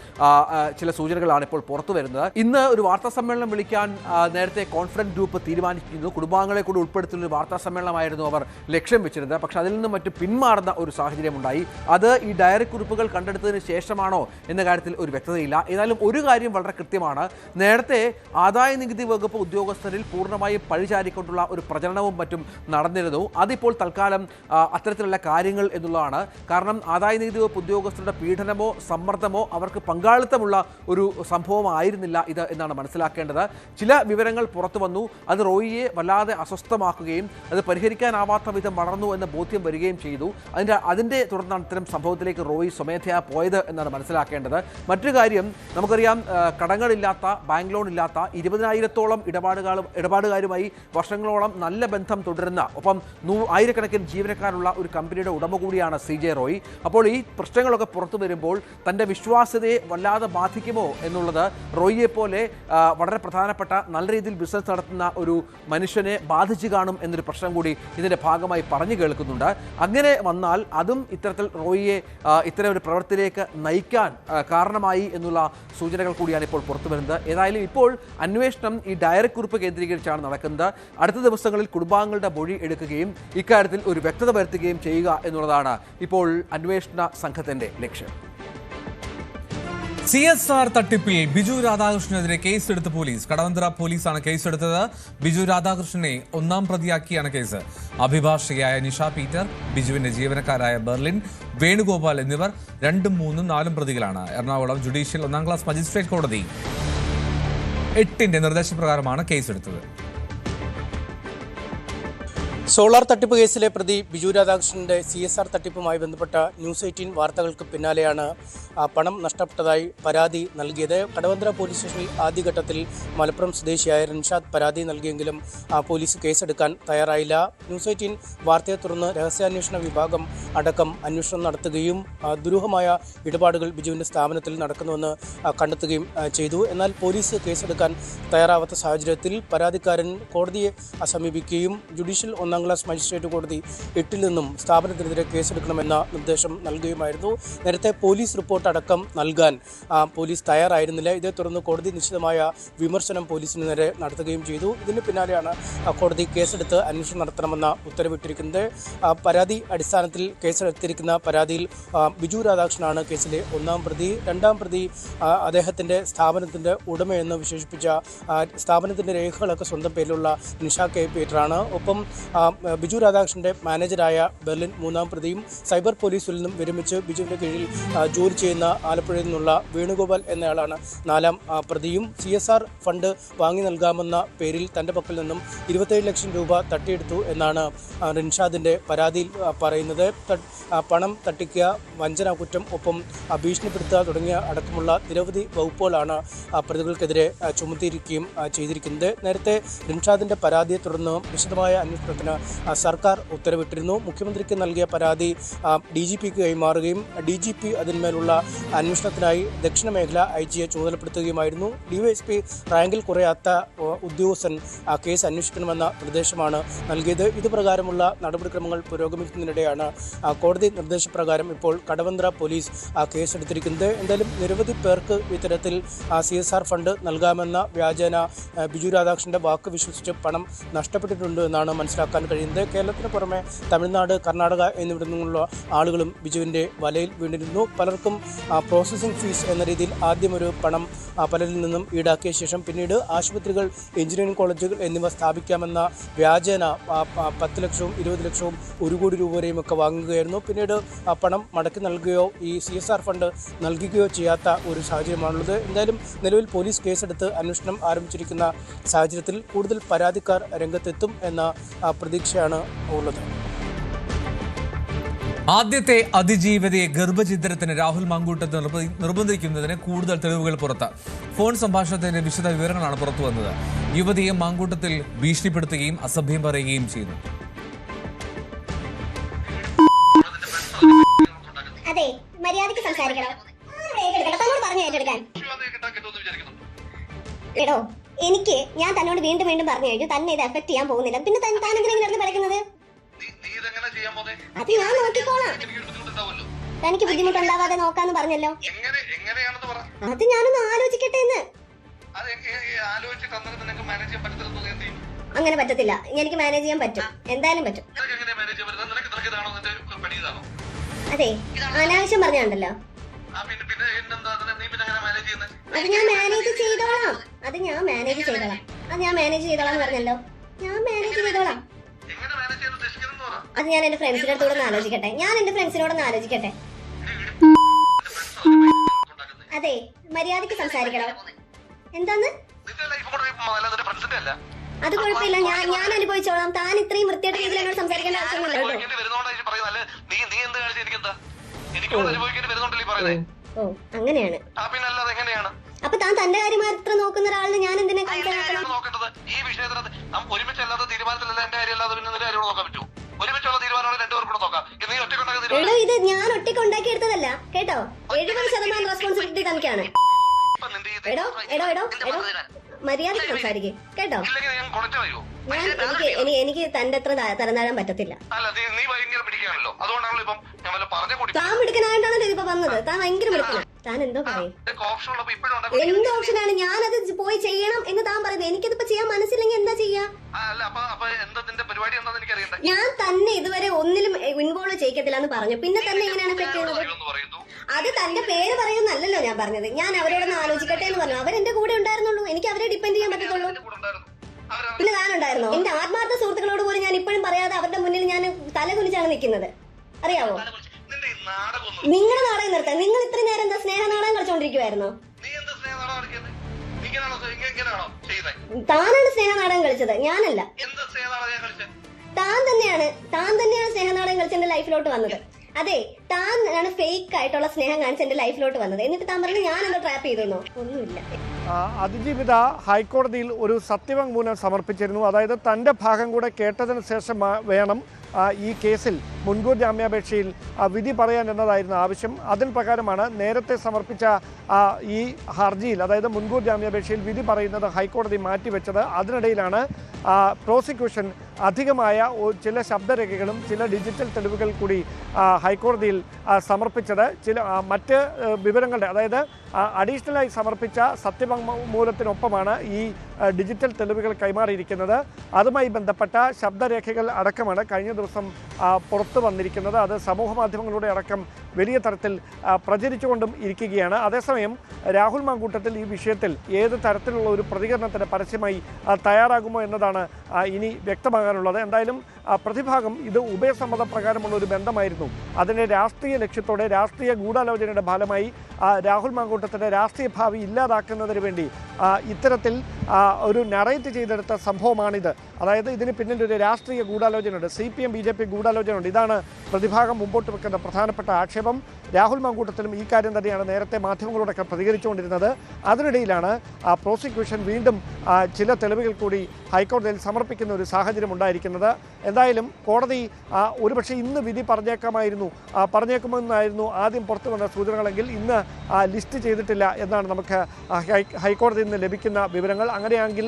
ചില സൂചനകളാണ് ഇപ്പോൾ പുറത്തു വരുന്നത്. ഇന്ന് ഒരു വാർത്താ സമ്മേളനം വിളിക്കാൻ നേരത്തെ കോൺഫറൻസ് ഗ്രൂപ്പ് തീരുമാനിച്ചിരുന്നു. കുടുംബാംഗങ്ങളെ കൂടി ഉൾപ്പെടുത്തുന്ന ഒരു വാർത്താ സമ്മേളനമായിരുന്നു അവർ ലക്ഷ്യം വെച്ചിരുന്നത്. പക്ഷേ അതിൽ നിന്നും മറ്റു പിന്മാറുന്ന ഒരു സാഹചര്യമുണ്ടായി. അത് ഈ ഡയറി കുറിപ്പുകൾ കണ്ടെടുത്തതിന് ശേഷമാണോ എന്ന കാര്യത്തിൽ ഒരു വ്യക്തതയില്ല. ഏതായാലും ഒരു കാര്യം വളരെ കൃത്യമാണ്. നേരത്തെ ആദായ നികുതി വകുപ്പ് ഉദ്യോഗസ്ഥരിൽ പൂർണ്ണമായും പഴിചാരിക്കൊണ്ടുള്ള ഒരു പ്രചരണവും മറ്റും നടന്നിരുന്നു. അതിപ്പോൾ തൽക്കാലം അത്തരത്തിലുള്ള കാര്യങ്ങൾ എന്നുള്ളതാണ്. കാരണം ആദായ നികുതി വകുപ്പ് ഉദ്യോഗസ്ഥരുടെ പീഡനമോ സമ്മർദ്ദമോ അവർക്ക് പങ്കാളിത്തമുള്ള ഒരു സംഭവമായിരുന്നില്ല ഇത് എന്നാണ് മനസ്സിലാക്കേണ്ടത്. ചില വിവരങ്ങൾ പുറത്തു വന്നു. അത് റോയിയെ വല്ലാതെ അസ്വസ്ഥമാക്കുകയും അത് പരിഹരിക്കാനാവാത്ത വിധം വളർന്നു എന്ന ബോധ്യം വരികയും ചെയ്തു. അതിൻ്റെ തുടർന്നാണ് ഇത്തരം സംഭവത്തിലേക്ക് റോയി സ്വമേധയാ പോയത് എന്നാണ് മനസ്സിലാക്കേണ്ടത്. മറ്റൊരു കാര്യം നമുക്കറിയാം, കടങ്ങളില്ലാത്ത, ബാങ്ക് ലോൺ ഇല്ലാത്ത 20,000-ഓളം ഇടപാടുകാരുമായി വർഷങ്ങളോളം നല്ല ബന്ധം തുടരുന്ന, ഒപ്പം ആയിരക്കണക്കിന് ജീവനക്കാരുള്ള ഒരു കമ്പനിയുടെ ഉടമ കൂടിയാണ് CJ റോയി. അപ്പോൾ ഈ പ്രശ്നങ്ങളൊക്കെ പുറത്തു വരുമ്പോൾ തൻ്റെ വിശ്വാസ്യതയെ വല്ലാതെ ബാധിക്കുമോ എന്നുള്ളത് റോയിയെ പോലെ വളരെ പ്രധാനപ്പെട്ട നല്ല രീതിയിൽ ബിസിനസ് നടത്തുന്ന ഒരു മനുഷ്യനെ ബാധിച്ചു കാണും എന്നൊരു പ്രശ്നം കൂടി ഇതിൻ്റെ ഭാഗമായി പറഞ്ഞു കേൾക്കുന്നുണ്ട്. അങ്ങനെ വന്നാൽ അതും ഇത്തരത്തിൽ റോയിയെ ഇത്തരം ഒരു പ്രവൃത്തിയിലേക്ക് നയിക്കാൻ കാരണമായി എന്നുള്ള സൂചനകൾ കൂടിയാണ് ഇപ്പോൾ പുറത്തു വരുന്നത്. ഏതായാലും ഇപ്പോൾ അന്വേഷണം ഈ ഡയറി കുറിപ്പ് കേന്ദ്രീകരിച്ചാണ് നടക്കുന്നത്. അടുത്ത ദിവസങ്ങളിൽ കുടുംബാംഗങ്ങളുടെ മൊഴി എടുക്കുകയും ഇക്കാര്യത്തിൽ ഒരു വ്യക്തത വരുത്തുകയും ചെയ്യുക എന്നുള്ളതാണ് ഇപ്പോൾ അന്വേഷണ സംഘത്തിൻ്റെ ലക്ഷ്യം. CSR തട്ടിപ്പിൽ ബിജു രാധാകൃഷ്ണനെതിരെ കേസെടുത്ത് പോലീസ്. കടവന്ത്ര പോലീസാണ് കേസെടുത്തത്. ബിജു രാധാകൃഷ്ണനെ 1-ാം പ്രതിയാക്കിയാണ് കേസ്. അഭിഭാഷകയായ നിഷ പീറ്റർ, ബിജുവിന്റെ ജീവനക്കാരായ ബെർലിൻ, വേണുഗോപാൽ എന്നിവർ 2, 3, 4 പ്രതികളാണ്. എറണാകുളം ജുഡീഷ്യൽ 1-ാം ക്ലാസ് മജിസ്ട്രേറ്റ് കോടതി 8ന്റെ നിർദ്ദേശപ്രകാരമാണ് കേസെടുത്തത്. സോളാർ തട്ടിപ്പ് കേസിലെ പ്രതി ബിജു രാധാകൃഷ്ണന്റെ CSR തട്ടിപ്പുമായി ബന്ധപ്പെട്ട ന്യൂസ് 18 വാർത്തകൾക്ക് പിന്നാലെയാണ് പണം നഷ്ടപ്പെട്ടതായി പരാതി നൽകിയത്. കടവന്ത്ര പോലീസ് സ്റ്റേഷനിൽ ആദ്യഘട്ടത്തിൽ മലപ്പുറം സ്വദേശിയായ റിൻഷാദ് പരാതി നൽകിയെങ്കിലും പോലീസ് കേസെടുക്കാൻ തയ്യാറായില്ല. ന്യൂസ് 18 വാർത്തയെ തുടർന്ന് രഹസ്യാന്വേഷണ വിഭാഗം അടക്കം അന്വേഷണം നടത്തുകയും ദുരൂഹമായ ഇടപാടുകൾ ബിജുവിൻ്റെ സ്ഥാപനത്തിൽ നടക്കുന്നുവെന്ന് കണ്ടെത്തുകയും ചെയ്തു. എന്നാൽ പോലീസ് കേസെടുക്കാൻ തയ്യാറാവാത്ത സാഹചര്യത്തിൽ പരാതിക്കാരൻ കോടതിയെ സമീപിക്കുകയും ജുഡീഷ്യൽ 1-ാം ക്ലാസ് മജിസ്ട്രേറ്റ് കോടതി 8-ൽ നിന്നും സ്ഥാപനത്തിനെതിരെ കേസെടുക്കണമെന്ന നിർദ്ദേശം നൽകുകയുമായിരുന്നു. നേരത്തെ പോലീസ് റിപ്പോർട്ട് അടക്കം നൽകാൻ പോലീസ് തയ്യാറായിരുന്നില്ല. ഇതേ തുടർന്ന് കോടതി നിശ്ചിതമായ വിമർശനം പോലീസിന് നേരെ നടത്തുകയും ചെയ്തു. ഇതിന് പിന്നാലെയാണ് കോടതി കേസെടുത്ത് അന്വേഷണം നടത്തണമെന്ന ഉത്തരവിട്ടിരിക്കുന്നത്. പരാതി അടിസ്ഥാനത്തിൽ കേസെടുത്തിരിക്കുന്ന പരാതിയിൽ ബിജു രാധാകൃഷ്ണനാണ് കേസിലെ 1-ാം പ്രതി. 2-ാം പ്രതി അദ്ദേഹത്തിൻ്റെ സ്ഥാപനത്തിൻ്റെ ഉടമയെന്ന് വിശേഷിപ്പിച്ച സ്ഥാപനത്തിൻ്റെ രേഖകളൊക്കെ സ്വന്തം പേരിലുള്ള നിഷ കെ പീറ്ററാണ്. ഒപ്പം ബിജു രാധാകൃഷ്ണന്റെ മാനേജറായ ബെർലിൻ 3-ാം പ്രതിയും സൈബർ പോലീസിൽ നിന്നും വിരമിച്ച് ബിജുവിൻ്റെ കീഴിൽ ജോലി ചെയ്യുന്ന ആലപ്പുഴയിൽ നിന്നുള്ള വേണുഗോപാൽ എന്നയാളാണ് 4-ാം പ്രതിയും. CSR ഫണ്ട് വാങ്ങി നൽകാമെന്ന പേരിൽ തൻ്റെ പക്കൽ നിന്നും 27 ലക്ഷം രൂപ തട്ടിയെടുത്തു എന്നാണ് റിൻഷാദിൻ്റെ പരാതിയിൽ പറയുന്നത്. പണം തട്ടിക്കുക, വഞ്ചന കുറ്റം, ഒപ്പം ഭീഷണിപ്പെടുത്തുക തുടങ്ങിയ അടക്കമുള്ള നിരവധി വകുപ്പുകളാണ് പ്രതികൾക്കെതിരെ ചുമത്തിയിരിക്കുകയും ചെയ്തിരിക്കുന്നത്. നേരത്തെ റിൻഷാദിൻ്റെ പരാതിയെ തുടർന്ന് വിശദമായ അന്വേഷണത്തിന് സർക്കാർ ഉത്തരവിട്ടിരുന്നു. മുഖ്യമന്ത്രിക്ക് നൽകിയ പരാതി DGPക്ക് കൈമാറുകയും DGP അതിന്മേലുള്ള അന്വേഷണത്തിനായി ദക്ഷിണ മേഖല IG ചുമതലപ്പെടുത്തുകയുമായിരുന്നു. DYSP റാങ്കിൽ കുറയാത്ത ഉദ്യോഗസ്ഥൻ കേസ് അന്വേഷിക്കണമെന്ന നിർദ്ദേശമാണ് നൽകിയത്. ഇതുപ്രകാരമുള്ള നടപടിക്രമങ്ങൾ പുരോഗമിക്കുന്നതിനിടെയാണ് കോടതി നിർദ്ദേശപ്രകാരം ഇപ്പോൾ കടവന്ത്ര പോലീസ് കേസെടുത്തിരിക്കുന്നത്. എന്തായാലും നിരവധി പേർക്ക് ഇത്തരത്തിൽ CSR ഫണ്ട് നൽകാമെന്ന വ്യാജേന ബിജു രാധാകൃഷ്ണന്റെ വാക്ക് വിശ്വസിച്ച് പണം നഷ്ടപ്പെട്ടിട്ടുണ്ട് എന്നാണ് മനസ്സിലാക്കാൻ കഴിയുന്നത്. കേരളത്തിന് പുറമെ തമിഴ്നാട്, കർണാടക എന്നിവിടങ്ങളിൽ നിന്നുള്ള ആളുകളും ബിജുവിൻ്റെ വലയിൽ വീണിരുന്നു. പലർക്കും പ്രോസസ്സിംഗ് ഫീസ് എന്ന രീതിയിൽ ആദ്യം ഒരു പണം പലരിൽ നിന്നും ഈടാക്കിയ ശേഷം പിന്നീട് ആശുപത്രികൾ, എഞ്ചിനീയറിംഗ് കോളേജുകൾ എന്നിവ സ്ഥാപിക്കാമെന്ന വ്യാജേന 10 ലക്ഷവും 20 ലക്ഷവും 1 കോടി രൂപ വരെയും ഒക്കെ വാങ്ങുകയായിരുന്നു. പിന്നീട് പണം മടക്കി നൽകുകയോ ഈ CSR ഫണ്ട് നൽകുകയോ ചെയ്യാത്ത ഒരു സാഹചര്യമാണുള്ളത്. എന്തായാലും നിലവിൽ പോലീസ് കേസെടുത്ത് അന്വേഷണം ആരംഭിച്ചിരിക്കുന്ന സാഹചര്യത്തിൽ കൂടുതൽ പരാതിക്കാർ രംഗത്തെത്തും എന്ന പ്രതീക്ഷയാണ് ഉള്ളത്. ആദ്യത്തെ അതിജീവിതയെ ഗർഭഛിദ്രത്തിന് രാഹുൽ മാങ്കൂട്ടത്ത് നിർബന്ധിക്കുന്നതിന് കൂടുതൽ തെളിവുകൾ പുറത്ത്. ഫോൺ സംഭാഷണത്തിന്റെ വിശദ വിവരങ്ങളാണ് പുറത്തു വന്നത്. യുവതിയെ മാങ്കൂട്ടത്തിൽ ഭീഷണിപ്പെടുത്തുകയും അസഭ്യം പറയുകയും ചെയ്തു. അതെ, മര്യാദയ്ക്ക് സംസാരിക്കണം. എടോ, ഞാൻ തന്നോട് വീണ്ടും പറഞ്ഞു കഴിഞ്ഞു, തന്നെ ഇത് എഫക്ട് ചെയ്യാൻ പോകുന്നില്ല. പിന്നെ താനെന്തിനാണ് പറയുന്നത്? അത് ഞാൻ നോക്കിക്കോളാം. തനിക്ക് ബുദ്ധിമുട്ടുണ്ടാവാതെ നോക്കാന്ന് പറഞ്ഞല്ലോ. അത് ഞാനൊന്ന് ആലോചിക്കട്ടെ എന്ന്. അങ്ങനെ പറ്റത്തില്ല. എനിക്ക് മാനേജ് ചെയ്യാൻ പറ്റും, എന്തായാലും പറ്റും. അതെ, അനാവശ്യം പറഞ്ഞുണ്ടല്ലോ. അത് ഞാൻ മാനേജ് ചെയ്തോളാം. അത് ഞാൻ മാനേജ് ചെയ്തോളാം പറഞ്ഞല്ലോ. ഞാൻ മാനേജ് ചെയ്തോളാം. അത് ഞാൻ എന്റെ ഫ്രണ്ട്സിന്റെ അടുത്തോടൊന്ന് ആലോചിക്കട്ടെ. അതെ, മര്യാദക്ക് സംസാരിക്കണം. എന്താന്ന്? അത് കുഴപ്പമില്ല, ഞാൻ അനുഭവിച്ചോളാം. താൻ ഇത്രയും വൃത്തിയായിട്ട് രീതിയിൽ എന്നോട് സംസാരിക്കേണ്ട ആവശ്യമൊന്നുമില്ല. ഓ, അങ്ങനെയാണ്. അപ്പൊ താൻ തന്റെ കാര്യം മാത്രം നോക്കുന്ന ഒരാളിന് ഞാൻ എന്തിനാ ഇത് ഞാൻ ഒറ്റയ്ക്ക് ഉണ്ടാക്കിയെടുത്തതല്ല കേട്ടോ. 70% റെസ്പോൺസിബിലിറ്റി തനിക്കാണ്. എടോ മര്യാദക്ക് സംസാരിക്കും കേട്ടോ. എനിക്ക് തന്റെ അത്ര തരംതാഴാൻ പറ്റത്തില്ല. താൻ മിടുക്കനായിട്ടാണല്ലോ ഇതിപ്പോ വന്നത്. താൻ ഭയങ്കര മിടുക്കനാണ്. താൻ എന്തോ പറയും. എന്ത് ഓപ്ഷനാണ്? ഞാനത് പോയി ചെയ്യണം എന്ന് താൻ പറയുന്നത്. എനിക്കതിപ്പോ ചെയ്യാൻ മനസ്സില്ലെങ്കിൽ എന്താ ചെയ്യാ? ഞാൻ തന്നെ ഇതുവരെ ഒന്നിലും ഇൻവോൾവ് ചെയ്യിക്കത്തില്ല എന്ന് പറഞ്ഞു. പിന്നെ തന്നെ എങ്ങനെയാണ് എഫക്ട് ചെയ്യുന്നത്? അത് തന്റെ പേര് പറയുന്നല്ലോ ഞാൻ പറഞ്ഞത്. ഞാൻ അവരോടൊന്ന് ആലോചിക്കട്ടെ എന്ന് പറഞ്ഞു. അവരെന്റെ കൂടെ ഉണ്ടായിരുന്നുള്ളൂ. എനിക്ക് അവരെ ഡിപ്പെൻഡ് ചെയ്യാൻ പറ്റത്തുള്ളൂ. പിന്നെ താനുണ്ടായിരുന്നോ? എന്റെ ആത്മാർത്ഥ സുഹൃത്തുക്കളോട് പോലും ഞാൻ ഇപ്പോഴും പറയാതെ അവരുടെ മുന്നിൽ ഞാൻ തല കുനിച്ചാണ് നിൽക്കുന്നത്. അറിയാവോ? നിങ്ങളുടെ നാടകം നിർത്താൻ. നിങ്ങൾ ഇത്രയും നേരം എന്താ സ്നേഹ നാടകം കളിച്ചോണ്ടിരിക്കുവായിരുന്നോ? താനാണ് സ്നേഹ നാടകം കളിച്ചത്, ഞാനല്ല. താൻ തന്നെയാണ് സ്നേഹ നാടകം കളിച്ച് എന്റെ ലൈഫിലോട്ട് വന്നത്. അതെ, താൻ ആണ് ഫേക്ക് ആയിട്ടുള്ള സ്നേഹം കാണിച്ച് എന്റെ ലൈഫിലോട്ട് വന്നത്. എന്നിട്ട് താൻ പറഞ്ഞു ഞാൻ എന്താ ട്രാപ്പ് ചെയ്തെന്നോ? ഒന്നുമില്ല. അതിജീവിത ഹൈക്കോടതിയിൽ ഒരു സത്യവാങ്മൂലം സമർപ്പിച്ചിരുന്നു. അതായത് തൻ്റെ ഭാഗം കൂടെ കേട്ടതിന് ശേഷം വേണം ഈ കേസിൽ മുൻകൂർ ജാമ്യാപേക്ഷയിൽ വിധി പറയാൻ എന്നതായിരുന്നു ആവശ്യം. അതിന് പ്രകാരമാണ് നേരത്തെ സമർപ്പിച്ച ഈ ഹർജിയിൽ, അതായത് മുൻകൂർ ജാമ്യാപേക്ഷയിൽ വിധി പറയുന്നത് ഹൈക്കോടതി മാറ്റിവെച്ചത്. അതിനിടയിലാണ് പ്രോസിക്യൂഷൻ അധികമായ ചില ശബ്ദരേഖകളും ചില ഡിജിറ്റൽ തെളിവുകൾ കൂടി ഹൈക്കോടതിയിൽ സമർപ്പിച്ചത്. മറ്റ് വിവരങ്ങളുടെ, അതായത് അഡീഷണലായി സമർപ്പിച്ച സത്യവാങ്മൂലത്തിനൊപ്പമാണ് ഈ ഡിജിറ്റൽ തെളിവുകൾ കൈമാറിയിരിക്കുന്നത്. അതുമായി ബന്ധപ്പെട്ട ശബ്ദരേഖകൾ അടക്കമാണ് കഴിഞ്ഞ ദിവസം പുറത്തു വന്നിരിക്കുന്നത്. അത് സമൂഹ മാധ്യമങ്ങളുടെ അടക്കം വലിയ തരത്തിൽ പ്രചരിച്ചുകൊണ്ടും ഇരിക്കുകയാണ്. അതേസമയം രാഹുൽ മാങ്കൂട്ടത്തിൽ ഈ വിഷയത്തിൽ ഏത് തരത്തിലുള്ള ഒരു പ്രതികരണത്തിന് പരസ്യമായി തയ്യാറാകുമോ എന്നതാണ് ഇനി വ്യക്തമാകാനുള്ളത്. എന്തായാലും പ്രതിഭാഗം ഇത് ഉഭയസമ്മത പ്രകാരമുള്ള ഒരു ബന്ധമായിരുന്നു. അതിൻ്റെ രാഷ്ട്രീയ ലക്ഷ്യത്തോടെ, രാഷ്ട്രീയ ഗൂഢാലോചനയുടെ ഫലമായി രാഹുൽ മാങ്കൂട്ടത്തിൻ്റെ രാഷ്ട്രീയ ഭാവി ഇല്ലാതാക്കുന്നതിന് വേണ്ടി ഇത്തരത്തിൽ ഒരു നറേറ്റ് ചെയ്തെടുത്ത സംഭവമാണിത്. അതായത് ഇതിന് പിന്നിൽ ഒരു രാഷ്ട്രീയ ഗൂഢാലോചനയുണ്ട്, CPM BJP ഗൂഢാലോചനയുണ്ട്. ഇതാണ് പ്രതിഭാഗം മുമ്പോട്ട് വെക്കുന്ന പ്രധാനപ്പെട്ട ആക്ഷേപം. രാഹുൽ മാങ്കൂട്ടത്തിലും ഈ കാര്യം തന്നെയാണ് നേരത്തെ മാധ്യമങ്ങളോടൊക്കെ പ്രതികരിച്ചുകൊണ്ടിരുന്നത്. അതിനിടയിലാണ് പ്രോസിക്യൂഷൻ വീണ്ടും ചില തെളിവുകൾ കൂടി ഹൈക്കോടതിയിൽ സമർപ്പിക്കുന്ന ഒരു സാഹചര്യം ഉണ്ടായിരിക്കുന്നത്. എന്തായാലും കോടതി ഒരുപക്ഷെ ഇന്ന് വിധി പറഞ്ഞേക്കുമെന്നായിരുന്നു ആദ്യം പുറത്തു വന്ന സൂചനകളെങ്കിൽ ഇന്ന് ലിസ്റ്റ് ചെയ്തിട്ടില്ല എന്നാണ് നമുക്ക് ഹൈക്കോടതിയിൽ നിന്ന് ലഭിക്കുന്ന വിവരങ്ങൾ. അങ്ങനെയാണെങ്കിൽ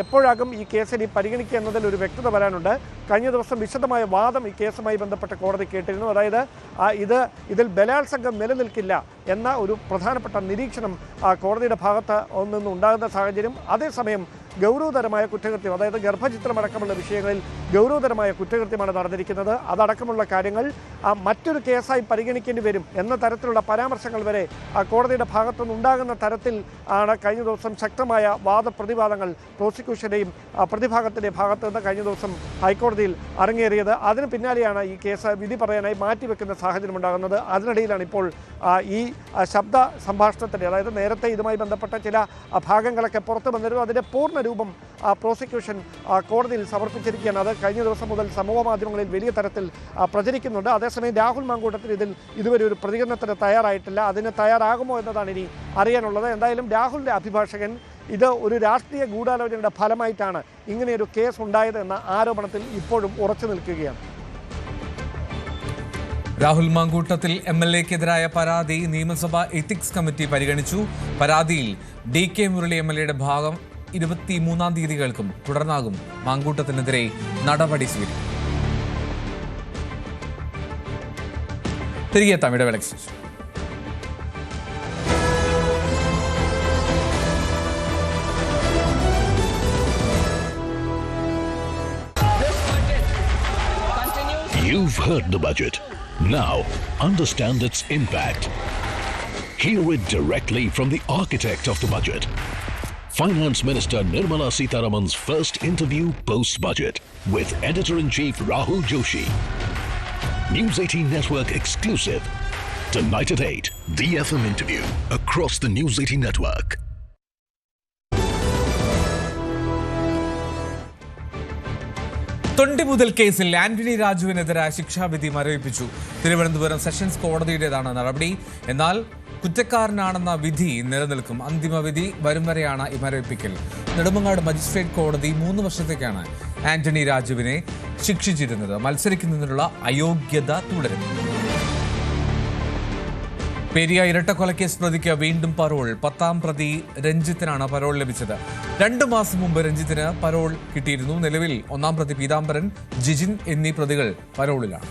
എപ്പോഴാകും ഈ കേസിൽ പരിഗണിക്കുക എന്നതിൽ ഒരു വ്യക്തത വരാനുണ്ട്. കഴിഞ്ഞ ദിവസം വിശദമായ വാദം ഈ കേസുമായി ബന്ധപ്പെട്ട് കോടതി കേട്ടിരുന്നു. അതായത് ഇതിൽ ബലാത്സംഗം നിലനിൽക്കില്ല എന്ന ഒരു പ്രധാനപ്പെട്ട നിരീക്ഷണം കോടതിയുടെ ഭാഗത്ത് നിന്നും ഉണ്ടാകുന്ന സാഹചര്യം. അതേസമയം ഗൗരവതരമായ കുറ്റകൃത്യം, അതായത് ഗർഭചിത്രമടക്കമുള്ള വിഷയങ്ങളിൽ ഗൗരവതരമായ കുറ്റകൃത്യമാണ് നടന്നിരിക്കുന്നത്. അതടക്കമുള്ള കാര്യങ്ങൾ മറ്റൊരു കേസായി പരിഗണിക്കേണ്ടി വരും എന്ന തരത്തിലുള്ള പരാമർശങ്ങൾ വരെ കോടതിയുടെ ഭാഗത്തുനിന്ന് ഉണ്ടാകുന്ന തരത്തിൽ ആണ് കഴിഞ്ഞ ദിവസം ശക്തമായ വാദപ്രതിവാദങ്ങൾ പ്രോസിക്യൂഷൻ്റെയും പ്രതിഭാഗത്തിൻ്റെ ഭാഗത്തു നിന്ന് കഴിഞ്ഞ ദിവസം ഹൈക്കോടതിയിൽ അരങ്ങേറിയത്. അതിന് പിന്നാലെയാണ് ഈ കേസ് വിധി പറയാനായി മാറ്റിവെക്കുന്ന സാഹചര്യം ഉണ്ടാകുന്നത്. അതിനിടയിലാണ് ഇപ്പോൾ ഈ ശബ്ദ സംഭാഷണത്തിൻ്റെ, അതായത് നേരത്തെ ഇതുമായി ബന്ധപ്പെട്ട ചില ഭാഗങ്ങളൊക്കെ പുറത്തു വന്നിരുന്നു. അതിൻ്റെ പൂർണ്ണ രൂപം പ്രോസിക്യൂഷൻ കോടതിയിൽ സമർപ്പിച്ചിരിക്കുകയാണ്. അത് കഴിഞ്ഞ ദിവസം മുതൽ സമൂഹ മാധ്യമങ്ങളിൽ വലിയ തരത്തിൽ പ്രചരിക്കുന്നുണ്ട്. അതേസമയം രാഹുൽ മാങ്കൂട്ടത്തിൽ ഇതിൽ ഇതുവരെ ഒരു പ്രതികരണത്തിന് തയ്യാറായിട്ടില്ല. അതിന് തയ്യാറാകുമോ എന്നതാണ് ഇനി അറിയാനുള്ളത്. എന്തായാലും രാഹുലിൻ്റെ അഭിഭാഷകൻ ഇത് ഒരു രാഷ്ട്രീയ ഗൂഢാലോചനയുടെ ഫലമായിട്ടാണ് ഇങ്ങനെയൊരു കേസ് ഉണ്ടായത് എന്ന ആരോപണത്തിൽ ഇപ്പോഴും ഉറച്ചു നിൽക്കുകയാണ്. രാഹുൽ മാങ്കൂട്ടത്തിൽ MLA-ക്കെതിരായ പരാതി നിയമസഭാ എത്തിക്സ് കമ്മിറ്റി പരിഗണിച്ചു. പരാതിയിൽ DK മുരളി MLA-യുടെ ഭാഗം 23-ാം തീയതി കേൾക്കും. തുടർന്നാകും മാങ്കൂട്ടത്തിനെതിരെ നടപടി സ്വീകരിക്കും. തിരികെ എത്താം ഇടവേളയ്ക്ക് ശേഷം. You've heard the budget. Now, understand its impact. Hear it directly from the architect of the budget. Finance Minister Nirmala Sitharaman's first interview post-budget with Editor-in-Chief Rahul Joshi. News 18 Network exclusive. Tonight at 8, the FM interview across the News 18 Network. തൊണ്ടിമുതൽ കേസിൽ ആന്റണി രാജുവിനെതിരായ ശിക്ഷാവിധി മരവിപ്പിച്ചു. തിരുവനന്തപുരം സെഷൻസ് കോടതിയുടേതാണ് നടപടി. എന്നാൽ കുറ്റക്കാരനാണെന്ന വിധി നിലനിൽക്കും. അന്തിമ വിധി വരും വരെയാണ് ഈ മരവിപ്പിക്കൽ. നെടുമങ്ങാട് മജിസ്ട്രേറ്റ് കോടതി 3 വർഷത്തേക്കാണ് ആന്റണി രാജുവിനെ ശിക്ഷിച്ചിരുന്നത്. മത്സരിക്കുന്നതിനുള്ള അയോഗ്യത തുടരും. പെരിയ ഇരട്ടക്കൊലക്കേസ് പ്രതിക്ക് വീണ്ടും പരോൾ. 10ാം പ്രതി രഞ്ജിത്തിനാണ് പരോൾ ലഭിച്ചത്. 2 മാസം മുമ്പ് രഞ്ജിത്തിന് പരോൾ കിട്ടിയിരുന്നു. നിലവിൽ 1ാം പ്രതി പീതാംബരൻ, ജിജിൻ എന്നീ പ്രതികൾ പരോളിലാണ്.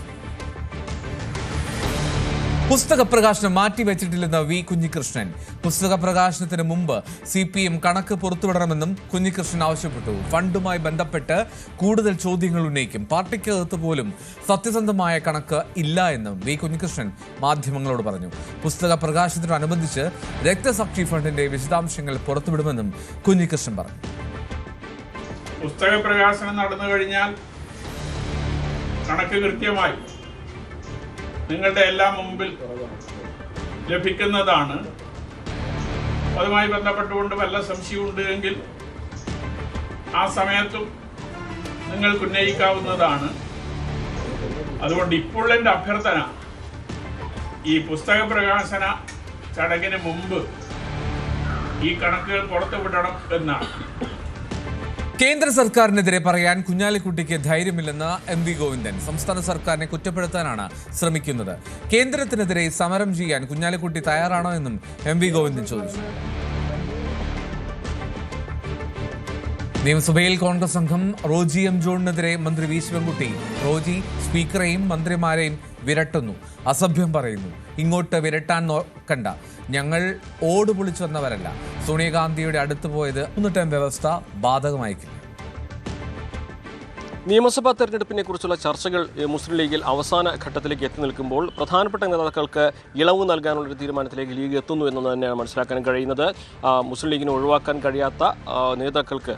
പുസ്തക പ്രകാശനം മാറ്റിവെച്ചിട്ടില്ലെന്ന് വി കുഞ്ഞികൃഷ്ണൻ. പുസ്തക പ്രകാശനത്തിന് മുമ്പ് CPM കണക്ക് പുറത്തുവിടണമെന്നും കുഞ്ഞികൃഷ്ണൻ ആവശ്യപ്പെട്ടു. ഫണ്ടുമായി ബന്ധപ്പെട്ട് കൂടുതൽ ചോദ്യങ്ങൾ ഉന്നയിക്കും. പാർട്ടിക്കകത്ത് പോലും സത്യസന്ധമായ കണക്ക് ഇല്ല എന്നും വി കുഞ്ഞികൃഷ്ണൻ മാധ്യമങ്ങളോട് പറഞ്ഞു. പുസ്തക പ്രകാശനത്തോടനുബന്ധിച്ച് രക്തസാക്ഷി ഫണ്ടിന്റെ വിശദാംശങ്ങൾ പുറത്തുവിടുമെന്നും കുഞ്ഞികൃഷ്ണൻ പറഞ്ഞു. പുസ്തക പ്രകാശനം നടന്നു കഴിഞ്ഞാൽ കണക്ക് കൃത്യമായി നിങ്ങളുടെ എല്ലാം മുമ്പിൽ ലഭിക്കുന്നതാണ്. അതുമായി ബന്ധപ്പെട്ടുകൊണ്ട് വല്ല സംശയമുണ്ട് എങ്കിൽ ആ സമയത്തും നിങ്ങൾക്ക് ഉന്നയിക്കാവുന്നതാണ്. അതുകൊണ്ട് ഇപ്പോൾ എൻ്റെ അഭ്യർത്ഥന ഈ പുസ്തക പ്രകാശന ചടങ്ങിന് മുമ്പ് ഈ കണക്കുകൾ പുറത്തുവിടണം എന്നാണ്. കേന്ദ്ര സർക്കാരിനെതിരെ പറയാൻ കുഞ്ഞാലിക്കുട്ടിക്ക് ധൈര്യമില്ലെന്ന് MV ഗോവിന്ദൻ. സംസ്ഥാന സർക്കാരിനെ കുറ്റപ്പെടുത്താനാണ് ശ്രമിക്കുന്നത്. കേന്ദ്രത്തിനെതിരെ സമരം ചെയ്യാൻ കുഞ്ഞാലിക്കുട്ടി തയ്യാറാണോ എന്നും MV ഗോവിന്ദൻ ചോദിച്ചു. നിയമസഭയിൽ കോൺഗ്രസ് അംഗം റോജി M. ജോണിനെതിരെ മന്ത്രി വി. ശിവൻകുട്ടി. റോജി സ്പീക്കറെയും മന്ത്രിമാരെയും വിരട്ടുന്നു, അസഭ്യം പറയുന്നു. ഇങ്ങോട്ട് വിരട്ടാൻ നോക്കണ്ട, ഞങ്ങൾ ഓട് പൊളിച്ചു വന്നവരല്ല. സോണിയാഗാന്ധിയുടെ അടുത്ത് പോയത് 3 വ്യവസ്ഥ ബാധകമായിരിക്കും. നിയമസഭാ തെരഞ്ഞെടുപ്പിനെ കുറിച്ചുള്ള ചർച്ചകൾ മുസ്ലിം ലീഗിൽ അവസാന ഘട്ടത്തിലേക്ക് എത്തി നിൽക്കുമ്പോൾ പ്രധാനപ്പെട്ട നേതാക്കൾക്ക് ഇളവ് നൽകാനുള്ളൊരു തീരുമാനത്തിലേക്ക് ലീഗ് എത്തുന്നു എന്ന് തന്നെയാണ് മനസ്സിലാക്കാൻ കഴിയുന്നത്. മുസ്ലിം ലീഗിന് ഒഴിവാക്കാൻ കഴിയാത്ത നേതാക്കൾക്ക്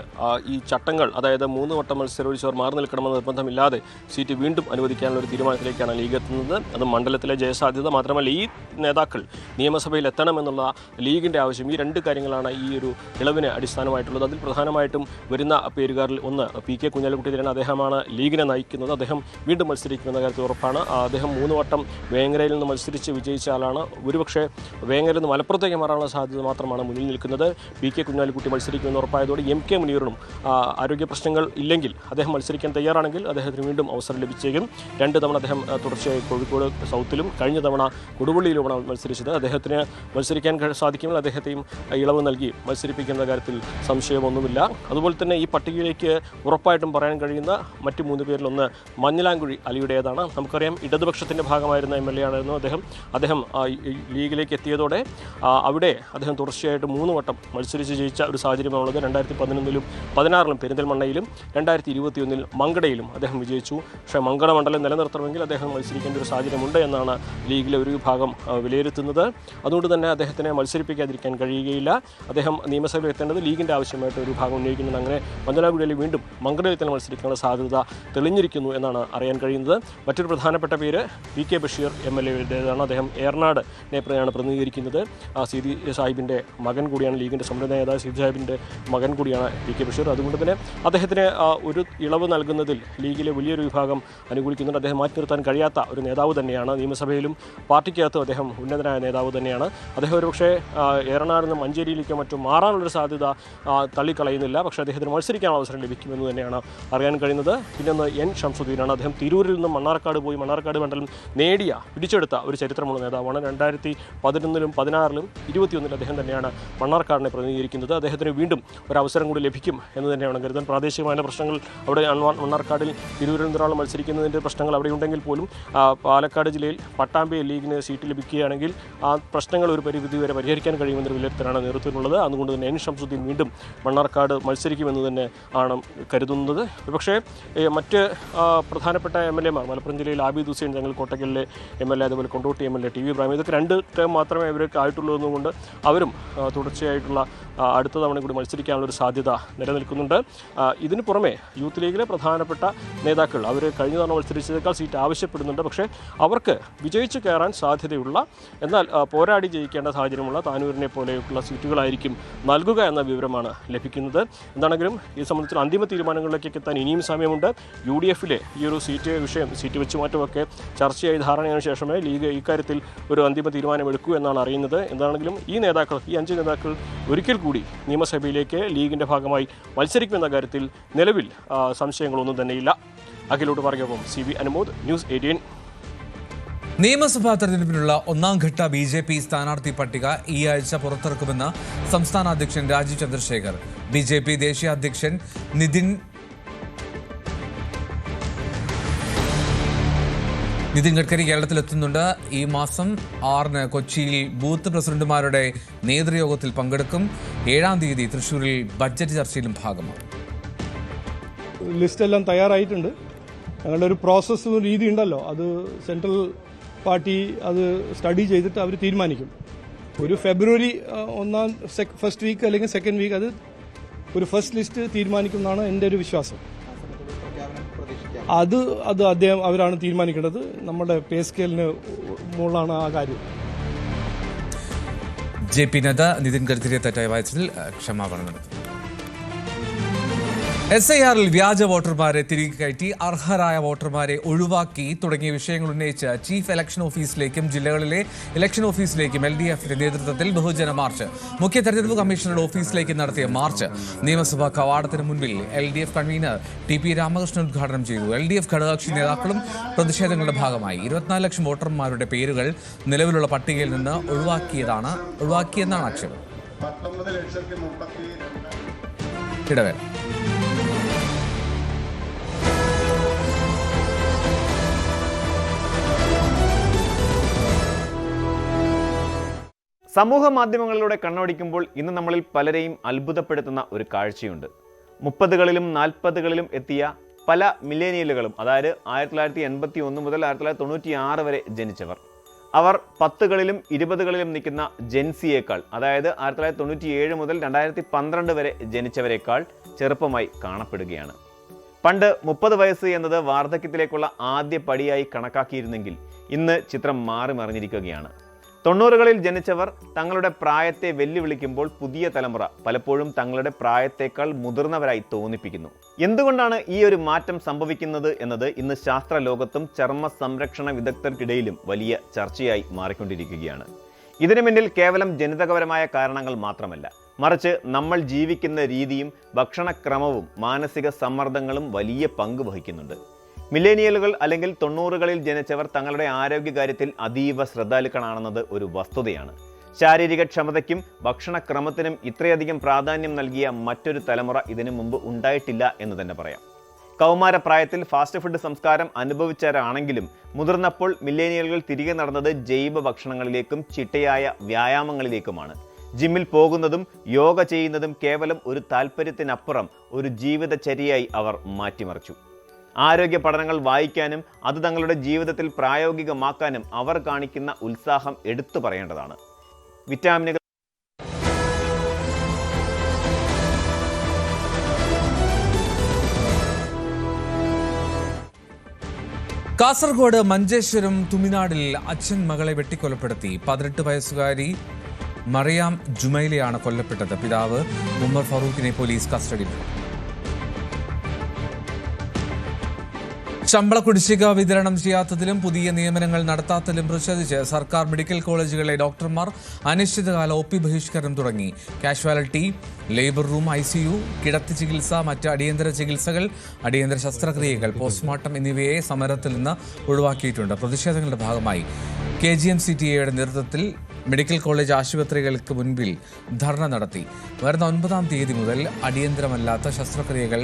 ഈ ചട്ടങ്ങൾ, അതായത് 3 വട്ടം മത്സരമൊഴിച്ചവർ മാറി നിൽക്കണമെന്ന് നിർബന്ധമില്ലാതെ സീറ്റ് വീണ്ടും അനുവദിക്കാനുള്ള ഒരു തീരുമാനത്തിലേക്കാണ് ലീഗ് എത്തുന്നത്. അത് മണ്ഡലത്തിലെ ജയസാധ്യത മാത്രമല്ല, ഈ നേതാക്കൾ നിയമസഭയിൽ എത്തണമെന്നുള്ള ലീഗിൻ്റെ ആവശ്യം, ഈ 2 കാര്യങ്ങളാണ് ഈ ഒരു ഇളവിന് അടിസ്ഥാനമായിട്ടുള്ളത്. അതിൽ പ്രധാനമായിട്ടും വരുന്ന പേരുകാരിൽ ഒന്ന് PK കുഞ്ഞാലിക്കുട്ടി തന്നെയാണ്. അദ്ദേഹമാണ് ലീഗിനെ നയിക്കുന്നത്. അദ്ദേഹം വീണ്ടും മത്സരിക്കുമെന്ന കാര്യത്തിൽ ഉറപ്പാണ്. അദ്ദേഹം 3 വട്ടം വേങ്ങരയിൽ നിന്ന് മത്സരിച്ച് വിജയിച്ച ആളാണ്. ഒരുപക്ഷെ വേങ്ങരയിൽ നിന്ന് മലപ്പുറത്തേക്ക് മാറാനുള്ള സാധ്യത മാത്രമാണ് മുന്നിൽ നിൽക്കുന്നത്. PK കുഞ്ഞാലിക്കുട്ടി മത്സരിക്കുമെന്ന് ഉറപ്പായതോടെ MK മുനീറിനും ആരോഗ്യ പ്രശ്നങ്ങൾ ഇല്ലെങ്കിൽ അദ്ദേഹം മത്സരിക്കാൻ തയ്യാറാണെങ്കിൽ അദ്ദേഹത്തിന് വീണ്ടും അവസരം ലഭിച്ചേക്കും. 2 തവണ അദ്ദേഹം തുടർച്ചയായി കോഴിക്കോട് സൗത്തിലും കഴിഞ്ഞ തവണ കൊടുവള്ളിയിലുമാണ് മത്സരിച്ചത്. അദ്ദേഹത്തിന് മത്സരിക്കാൻ സാധിക്കുമെങ്കിൽ അദ്ദേഹത്തെയും ഇളവ് നൽകി മത്സരിപ്പിക്കുന്ന കാര്യത്തിൽ സംശയമൊന്നുമില്ല. അതുപോലെ തന്നെ ഈ പട്ടികയിലേക്ക് ഉറപ്പായിട്ടും പറയാൻ കഴിയുന്ന മറ്റ് 3 പേരിലൊന്ന് മഞ്ഞലാംകുഴി അലിയുടേതാണ്. നമുക്കറിയാം, ഇടതുപക്ഷത്തിൻ്റെ ഭാഗമായിരുന്ന MLA ആയിരുന്നു അദ്ദേഹം ലീഗിലേക്ക് എത്തിയതോടെ അവിടെ അദ്ദേഹം തുടർച്ചയായിട്ട് 3 വട്ടം മത്സരിച്ച് ജയിച്ച ഒരു സാഹചര്യമാണുള്ളത്. 2011-ലും 2016-ലും പെരിന്തൽമണ്ണയിലും 2021-ൽ മങ്കടയിലും അദ്ദേഹം വിജയിച്ചു. പക്ഷേ മങ്കട മണ്ഡലം നിലനിർത്തണമെങ്കിൽ അദ്ദേഹം മത്സരിക്കേണ്ട ഒരു സാഹചര്യമുണ്ട് എന്നാണ് ലീഗിലെ ഒരു വിഭാഗം വിലയിരുത്തുന്നത്. അതുകൊണ്ട് തന്നെ അദ്ദേഹത്തിനെ മത്സരിപ്പിക്കാതിരിക്കാൻ കഴിയുകയില്ല. അദ്ദേഹം നിയമസഭയിൽ എത്തേണ്ടത് ലീഗിൻ്റെ ആവശ്യമായിട്ട് ഒരു ഭാഗം ഉന്നയിക്കുന്നുണ്ട്. അങ്ങനെ മഞ്ഞലാംകുഴിയിൽ വീണ്ടും മങ്കടയിൽ തന്നെ മത്സരിക്കാനുള്ള സാധ്യത തെളിഞ്ഞിരിക്കുന്നു എന്നാണ് അറിയാൻ കഴിയുന്നത്. മറ്റൊരു പ്രധാനപ്പെട്ട പേര് PK ബഷീർ MLA-യുടേതാണ്. അദ്ദേഹം ഏറനാട് നേപ്രയാണ് പ്രതിനിധീകരിക്കുന്നത്. സീതി സാഹിബിൻ്റെ മകൻ കൂടിയാണ്, ലീഗിൻ്റെ സമ്പ്രദായ നേതാവ് സീതി സാഹിബിൻ്റെ മകൻ കൂടിയാണ് PK ബഷീർ. അതുകൊണ്ട് തന്നെ അദ്ദേഹത്തിന് ഒരു ഇളവ് നൽകുന്നതിൽ ലീഗിലെ വലിയൊരു വിഭാഗം അനുകൂലിക്കുന്നുണ്ട്. അദ്ദേഹം മാറ്റി നിർത്താൻ കഴിയാത്ത ഒരു നേതാവ് തന്നെയാണ്. നിയമസഭയിലും പാർട്ടിക്കകത്തും അദ്ദേഹം ഉന്നതനായ നേതാവ് തന്നെയാണ്. അദ്ദേഹം ഒരുപക്ഷെ ഏറനാടിൽ നിന്ന് മഞ്ചേരിയിലേക്കോ മറ്റും മാറാനുള്ളൊരു സാധ്യത തള്ളിക്കളയുന്നില്ല. പക്ഷേ അദ്ദേഹത്തിന് മത്സരിക്കാനുള്ള അവസരം ലഭിക്കുമെന്ന് തന്നെയാണ് അറിയാൻ കഴിയുന്നത്. പിന്നെ N. ഷംസുദ്ദീനാണ്. അദ്ദേഹം തിരൂരിൽ നിന്നും മണ്ണാർക്കാട് പോയി മണ്ണാർക്കാട് മണ്ഡലം പിടിച്ചെടുത്ത ഒരു ചരിത്രമുള്ള നേതാവാണ്. 2011-ലും 2016-ലും 2021-ലും അദ്ദേഹം തന്നെയാണ് മണ്ണാർക്കാടിനെ പ്രതിനിധീകരിക്കുന്നത്. അദ്ദേഹത്തിന് വീണ്ടും ഒരു അവസരം കൂടി ലഭിക്കും എന്ന് തന്നെയാണ് കരുതാൻ. പ്രാദേശികമായ പ്രശ്നങ്ങൾ അവിടെ മണ്ണാർക്കാടിൽ തിരൂരിൽ നിന്നൊരാൾ മത്സരിക്കുന്നതിൻ്റെ പ്രശ്നങ്ങൾ അവിടെ ഉണ്ടെങ്കിൽ പോലും പാലക്കാട് ജില്ലയിൽ പട്ടാമ്പി ലീഗിന് സീറ്റ് ലഭിക്കുകയാണെങ്കിൽ ആ പ്രശ്നങ്ങൾ ഒരു പരിധി വരെ പരിഹരിക്കാൻ കഴിയുമെന്നൊരു വിലയിരുത്തലാണ് നേതൃത്വത്തിനുള്ളത്. അതുകൊണ്ട് തന്നെ N. ഷംസുദ്ദീൻ വീണ്ടും മണ്ണാർക്കാട് മത്സരിക്കുമെന്ന് തന്നെ ആണ് കരുതുന്നത്. പക്ഷേ മറ്റ് പ്രധാനപ്പെട്ട MLA മാർ മലപ്പുറം ജില്ലയിൽ ആബിദ് ഹുസൈൻ കോട്ടക്കലിലെ MLA, അതുപോലെ കൊണ്ടോട്ടി MLA TV ഇബ്രാഹിം, ഇതൊക്കെ 2 ടേം മാത്രമേ ഇവർക്ക് ആയിട്ടുള്ളൂ എന്നുകൊണ്ട് അവരും തുടർച്ചയായിട്ടുള്ള അടുത്ത തവണ കൂടി മത്സരിക്കാനുള്ളൊരു സാധ്യത നിലനിൽക്കുന്നുണ്ട്. ഇതിന് പുറമെ യൂത്ത് ലീഗിലെ പ്രധാനപ്പെട്ട നേതാക്കൾ അവർ കഴിഞ്ഞ തവണ മത്സരിച്ചതിനേക്കാൾ സീറ്റ് ആവശ്യപ്പെടുന്നുണ്ട്. പക്ഷേ അവർക്ക് വിജയിച്ച് കയറാൻ സാധ്യതയുള്ള എന്നാൽ പോരാടി ജയിക്കേണ്ട സാഹചര്യമുള്ള താനൂരിനെ പോലെയുള്ള സീറ്റുകളായിരിക്കും നൽകുക എന്ന വിവരമാണ് ലഭിക്കുന്നത്. എന്താണെങ്കിലും ഈ സംബന്ധിച്ചുള്ള അന്തിമ തീരുമാനങ്ങളിലേക്കൊക്കെ എത്താൻ ഇനിയും സമയമുണ്ട്. UDF-ലെ ഈ ഒരു സീറ്റ് വെച്ചുമാറ്റമൊക്കെ ചർച്ചയായി ധാരണയായ ശേഷമേ ലീഗ് ഇക്കാര്യത്തിൽ ഒരു അന്തിമ തീരുമാനമെടുക്കൂ എന്നാണ് അറിയുന്നത്. എന്താണെങ്കിലും ഈ 5 നേതാക്കൾ ഒരിക്കൽ കൂടി നിയമസഭയിലേക്ക് ലീഗിൻ്റെ ഭാഗമായി മത്സരിക്കുമെന്ന കാര്യത്തിൽ നിലവിൽ സംശയങ്ങളൊന്നും തന്നെയില്ല. അഖിലോട്ട് പറയുമ്പോൾ CB അനുമോദ്, News 18. നിയമസഭാ തെരഞ്ഞെടുപ്പിനുള്ള 1ാം ഘട്ട BJP സ്ഥാനാർത്ഥി പട്ടിക ഈ ആഴ്ച പുറത്തിറക്കുമെന്ന് സംസ്ഥാന അധ്യക്ഷൻ രാജീവ് ചന്ദ്രശേഖർ. BJP ദേശീയ അധ്യക്ഷൻ നിതിൻ ഗഡ്കരി കേരളത്തിലെത്തുന്നുണ്ട്. ഈ മാസം 6-ന് കൊച്ചിയിൽ ബൂത്ത് പ്രസിഡന്റുമാരുടെ നേതൃയോഗത്തിൽ പങ്കെടുക്കും. 7-ാം തീയതി തൃശ്ശൂരിൽ ബഡ്ജറ്റ് ചർച്ചയിലും ഭാഗമാകും. ലിസ്റ്റെല്ലാം തയ്യാറായിട്ടുണ്ട്. ഞങ്ങളുടെ ഒരു പ്രോസസ്സ് രീതി ഉണ്ടല്ലോ, അത് സെൻട്രൽ പാർട്ടി അത് സ്റ്റഡി ചെയ്തിട്ട് അവർ തീരുമാനിക്കും. ഒരു ഫെബ്രുവരി ഫസ്റ്റ് വീക്ക് അല്ലെങ്കിൽ സെക്കൻഡ് വീക്ക് അത് ഒരു ഫസ്റ്റ് ലിസ്റ്റ് തീരുമാനിക്കുമെന്നാണ് എൻ്റെ ഒരു വിശ്വാസം. അത് അവരാണ് തീരുമാനിക്കേണ്ടത്. നമ്മുടെ പേ സ്കെയിലിന് മുകളിലാണ് ആ കാര്യം. JP നദ്ദ നിതിൻ ഗഡ്കരിയെ തെറ്റായി വായിച്ചതിൽ ക്ഷമാപണം നടത്തി. SIR-ൽ വ്യാജ വോട്ടർമാരെ തിരികെ കയറ്റി അർഹരായ വോട്ടർമാരെ ഒഴിവാക്കി തുടങ്ങിയ വിഷയങ്ങൾ ഉന്നയിച്ച് ചീഫ് ഇലക്ഷൻ ഓഫീസിലേക്കും ജില്ലകളിലെ ഇലക്ഷൻ ഓഫീസിലേക്കും LDF-ന്റെ നേതൃത്വത്തിൽ ബഹുജന മാർച്ച്. മുഖ്യ തെരഞ്ഞെടുപ്പ് കമ്മീഷണറുടെ ഓഫീസിലേക്ക് നടത്തിയ മാർച്ച് നിയമസഭാ കവാടത്തിന് മുൻപിൽ LDF കൺവീനർ TP രാമകൃഷ്ണൻ ഉദ്ഘാടനം ചെയ്തു. LDF ഘടകകക്ഷി നേതാക്കളും പ്രതിഷേധങ്ങളുടെ ഭാഗമായി 24 ലക്ഷം വോട്ടർമാരുടെ പേരുകൾ നിലവിലുള്ള പട്ടികയിൽ നിന്ന് ഒഴിവാക്കിയെന്നാണ് ആക്ഷേപം. ഇടവേള. സമൂഹ മാധ്യമങ്ങളിലൂടെ കണ്ണോടിക്കുമ്പോൾ ഇന്ന് നമ്മളിൽ പലരെയും അത്ഭുതപ്പെടുത്തുന്ന ഒരു കാഴ്ചയുണ്ട്. 30കളിലും 40കളിലും എത്തിയ പല മില്ലേനിയലുകളും, അതായത് 1981 മുതൽ 1996 വരെ ജനിച്ചവർ, അവർ 10കളിലും 20കളിലും നിൽക്കുന്ന ജെൻസിയേക്കാൾ, അതായത് 1997 മുതൽ 2012 വരെ ജനിച്ചവരെക്കാൾ ചെറുപ്പമായി കാണപ്പെടുകയാണ്. പണ്ട് 30 വയസ്സ് എന്നത് വാർദ്ധക്യത്തിലേക്കുള്ള ആദ്യ പടിയായി കണക്കാക്കിയിരുന്നെങ്കിൽ ഇന്ന് ചിത്രം മാറി മറിഞ്ഞിരിക്കുകയാണ്. 90കളിൽ ജനിച്ചവർ തങ്ങളുടെ പ്രായത്തെ വെല്ലുവിളിക്കുമ്പോൾ പുതിയ തലമുറ പലപ്പോഴും തങ്ങളുടെ പ്രായത്തേക്കാൾ മുതിർന്നവരായി തോന്നിപ്പിക്കുന്നു. എന്തുകൊണ്ടാണ് ഈ ഒരു മാറ്റം സംഭവിക്കുന്നത് എന്നത് ഇന്ന് ശാസ്ത്ര ലോകത്തും ചർമ്മ സംരക്ഷണ വിദഗ്ധർക്കിടയിലും വലിയ ചർച്ചയായി മാറിക്കൊണ്ടിരിക്കുകയാണ്. ഇതിനു പിന്നിൽ കേവലം ജനിതകപരമായ കാരണങ്ങൾ മാത്രമല്ല, മറിച്ച് നമ്മൾ ജീവിക്കുന്ന രീതിയും ഭക്ഷണക്രമവും മാനസിക സമ്മർദ്ദങ്ങളും വലിയ പങ്ക് വഹിക്കുന്നുണ്ട്. മില്ലേനിയലുകൾ അല്ലെങ്കിൽ 90കളിൽ ജനിച്ചവർ തങ്ങളുടെ ആരോഗ്യകാര്യത്തിൽ അതീവ ശ്രദ്ധാലുക്കളാണെന്നത് ഒരു വസ്തുതയാണ്. ശാരീരിക ക്ഷമതയ്ക്കും ഭക്ഷണക്രമത്തിനും ഇത്രയധികം പ്രാധാന്യം നൽകിയ മറ്റൊരു തലമുറ ഇതിനു മുമ്പ് ഉണ്ടായിട്ടില്ല എന്ന് തന്നെ പറയാം. കൗമാരപ്രായത്തിൽ ഫാസ്റ്റ് ഫുഡ് സംസ്കാരം അനുഭവിച്ചവരാണെങ്കിലും മുതിർന്നപ്പോൾ മില്ലേനിയലുകൾ തിരികെ നടന്നത് ജൈവ ഭക്ഷണങ്ങളിലേക്കും ചിട്ടയായ വ്യായാമങ്ങളിലേക്കുമാണ്. ജിമ്മിൽ പോകുന്നതും യോഗ ചെയ്യുന്നതും കേവലം ഒരു താല്പര്യത്തിനപ്പുറം ഒരു ജീവിതചര്യയായി അവർ മാറ്റിമറിച്ചു. ആരോഗ്യ പഠനങ്ങൾ വായിക്കാനും അത് തങ്ങളുടെ ജീവിതത്തിൽ പ്രായോഗികമാക്കാനും അവർ കാണിക്കുന്ന ഉത്സാഹം എടുത്തു പറയേണ്ടതാണ്. വിറ്റാമിനുകൾ കാസർഗോഡ് മഞ്ചേശ്വരം തുമിനാടിൽ അച്ഛൻ മകളെ വെട്ടിക്കൊലപ്പെടുത്തി. 18 വയസ്സുകാരി മറിയാം ജുമൈലയാണ് കൊല്ലപ്പെട്ടത്. പിതാവ് ഉമർ ഫറൂഖിനെ പോലീസ് കസ്റ്റഡിയിൽ. ശമ്പള കുടിശ്ശിക വിതരണം ചെയ്യാത്തതിലും പുതിയ നിയമനങ്ങൾ നടത്താത്തതിലും പ്രതിഷേധിച്ച് സർക്കാർ മെഡിക്കൽ കോളേജുകളിലെ ഡോക്ടർമാർ അനിശ്ചിതകാല OP ബഹിഷ്കരണം തുടങ്ങി. കാഷ്വാലിറ്റി, ലേബർ റൂം, ICU, കിടത്തി ചികിത്സ, മറ്റ് അടിയന്തര ചികിത്സകൾ, അടിയന്തര ശസ്ത്രക്രിയകൾ, പോസ്റ്റ്മോർട്ടം എന്നിവയെ സമരത്തിൽ നിന്ന് ഒഴിവാക്കിയിട്ടുണ്ട്. പ്രതിഷേധങ്ങളുടെ ഭാഗമായി KGM-CTA-യുടെ നേതൃത്വത്തിൽ മെഡിക്കൽ കോളേജ് ആശുപത്രികൾക്ക് മുൻപിൽ ധർണ നടത്തി. വരുന്ന 9-ാം തീയതി മുതൽ അടിയന്തരമല്ലാത്ത ശസ്ത്രക്രിയകൾ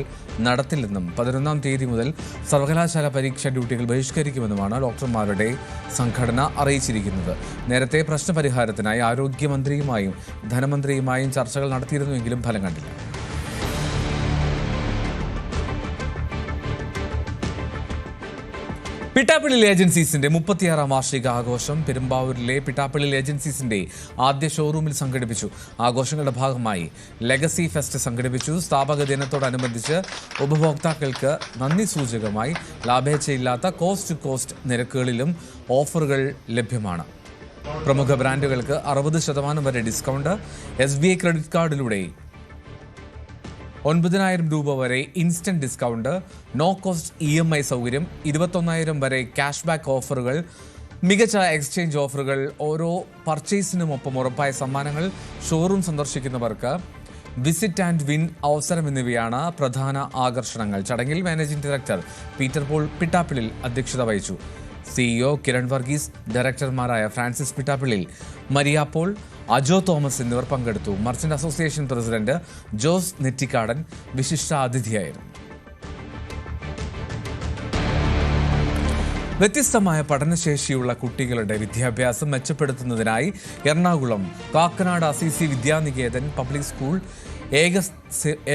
നടത്തില്ലെന്നും 11-ാം തീയതി മുതൽ സർവകലാശാല പരീക്ഷാ ഡ്യൂട്ടികൾ ബഹിഷ്കരിക്കുമെന്നുമാണ് ഡോക്ടർമാരുടെ സംഘടന അറിയിച്ചിരിക്കുന്നത്. നേരത്തെ പ്രശ്നപരിഹാരത്തിനായി ആരോഗ്യമന്ത്രിയുമായും ധനമന്ത്രിയുമായും ചർച്ചകൾ നടത്തിയിരുന്നുവെങ്കിലും ഫലം കണ്ടില്ല. പിട്ടാപ്പിള്ളിൽ ഏജൻസീസിന്റെ 36ാം വാർഷിക ആഘോഷം പെരുമ്പാവൂരിലെ പിട്ടാപ്പിള്ളിൽ ഏജൻസീസിന്റെ ആദ്യ ഷോറൂമിൽ സംഘടിപ്പിച്ചു. ആഘോഷങ്ങളുടെ ഭാഗമായി ലെഗസി ഫെസ്റ്റ് സംഘടിപ്പിച്ചു. സ്ഥാപക ദിനത്തോടനുബന്ധിച്ച് ഉപഭോക്താക്കൾക്ക് നന്ദി സൂചകമായി ലാഭേച്ഛയില്ലാത്ത കോസ്റ്റ് ടു കോസ്റ്റ് നിരക്കുകളിലും ഓഫറുകൾ ലഭ്യമാണ്. പ്രമുഖ ബ്രാൻഡുകൾക്ക് 60% വരെ ഡിസ്കൗണ്ട്. SBI ക്രെഡിറ്റ് കാർഡിലൂടെ 9,000 രൂപ വരെ instant discount, no cost EMI സൗകര്യം, 21,000 വരെ ക്യാഷ് ബാക്ക് ഓഫറുകൾ, മികച്ച എക്സ്ചേഞ്ച് ഓഫറുകൾ, ഓരോ പർച്ചേസിനുമൊപ്പം ഉറപ്പായ സമ്മാനങ്ങൾ, ഷോറൂം സന്ദർശിക്കുന്നവർക്ക് വിസിറ്റ് ആൻഡ് വിൻ അവസരം എന്നിവയാണ് പ്രധാന ആകർഷണങ്ങൾ. ചടങ്ങിൽ managing director Peter Paul Pittappillil അധ്യക്ഷത വഹിച്ചു. CEO കിരൺ വർഗീസ്, ഡയറക്ടർമാരായ Francis Pittappillil, Maria Paul, Ajo Thomas എന്നിവർ പങ്കെടുത്തു. Merchant association president Jose Nettikkadan വിശിഷ്ടാതിഥിയായിരുന്നു. വ്യത്യസ്തമായ പഠനശേഷിയുള്ള കുട്ടികളുടെ വിദ്യാഭ്യാസം മെച്ചപ്പെടുത്തുന്നതിനായി Ernakulam Kakkanad Assisi Vidyanikethan public school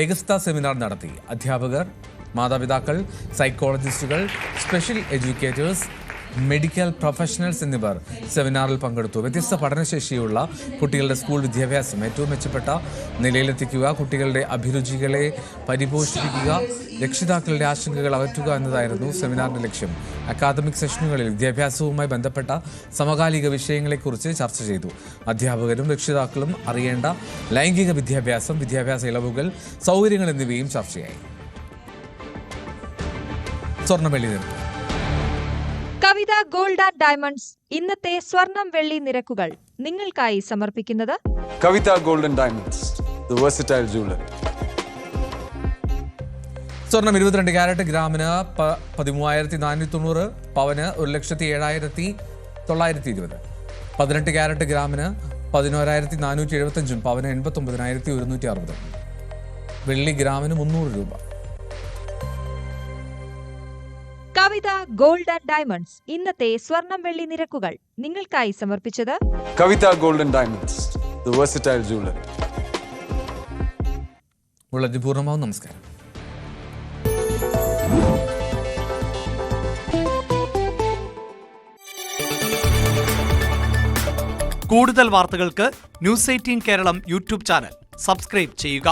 ഏകസ്ഥ സെമിനാർ നടത്തി. അധ്യാപകർ, മാതാപിതാക്കൾ, സൈക്കോളജിസ്റ്റുകൾ, സ്പെഷ്യൽ എഡ്യൂക്കേറ്റേഴ്സ്, മെഡിക്കൽ പ്രൊഫഷണൽസ് എന്നിവർ സെമിനാറിൽ പങ്കെടുത്തു. വ്യത്യസ്ത പഠനശേഷിയുള്ള കുട്ടികളുടെ സ്കൂൾ വിദ്യാഭ്യാസം ഏറ്റവും മെച്ചപ്പെട്ട നിലയിലെത്തിക്കുക, കുട്ടികളുടെ അഭിരുചികളെ പരിപോഷിപ്പിക്കുക, രക്ഷിതാക്കളുടെ ആശങ്കകൾ അകറ്റുക എന്നതായിരുന്നു സെമിനാറിന്റെ ലക്ഷ്യം. അക്കാദമിക് സെഷനുകളിൽ വിദ്യാഭ്യാസവുമായി ബന്ധപ്പെട്ട സമകാലിക വിഷയങ്ങളെക്കുറിച്ച് ചർച്ച ചെയ്തു. അധ്യാപകരും രക്ഷിതാക്കളും അറിയേണ്ട ലൈംഗിക വിദ്യാഭ്യാസം, വിദ്യാഭ്യാസ ഇളവുകൾ, സൗകര്യങ്ങൾ എന്നിവയും ചർച്ചയായി. സ്വർണ്ണവെള്ളി നിരക്ക്. കവിത ഗോൾഡ് ആൻഡ് ഡയമണ്ട്സ് ഇന്നത്തെ സ്വർണം വെള്ളി നിരക്കുകൾ നിങ്ങൾക്കായി സമർപ്പിക്കുന്നത് Kavitha gold and diamonds, the versatile jeweller. സ്വർണം 22 ക്യാരറ്റ് ഗ്രാമിന് 13,490, പവന് 1,07,920. 18 ക്യാരറ്റ് ഗ്രാമിന് 11,475, പവന് 89,160. വെള്ളി ഗ്രാമിന് 300 രൂപ. കവിത ഗോൾഡ് ആൻഡ് ഡയമണ്ട്സ് ഇന്നത്തെ സ്വർണം വെള്ളി നിരക്കുകൾ നിങ്ങൾക്കായി സമർപ്പിച്ചത് Kavitha gold and diamonds, the versatile jeweller. Bulletin പൂർണ്ണമാവും. നമസ്കാരം. കൂടുതൽ വാർത്തകൾക്ക് News 18 Keralam YouTube channel subscribe ചെയ്യുക.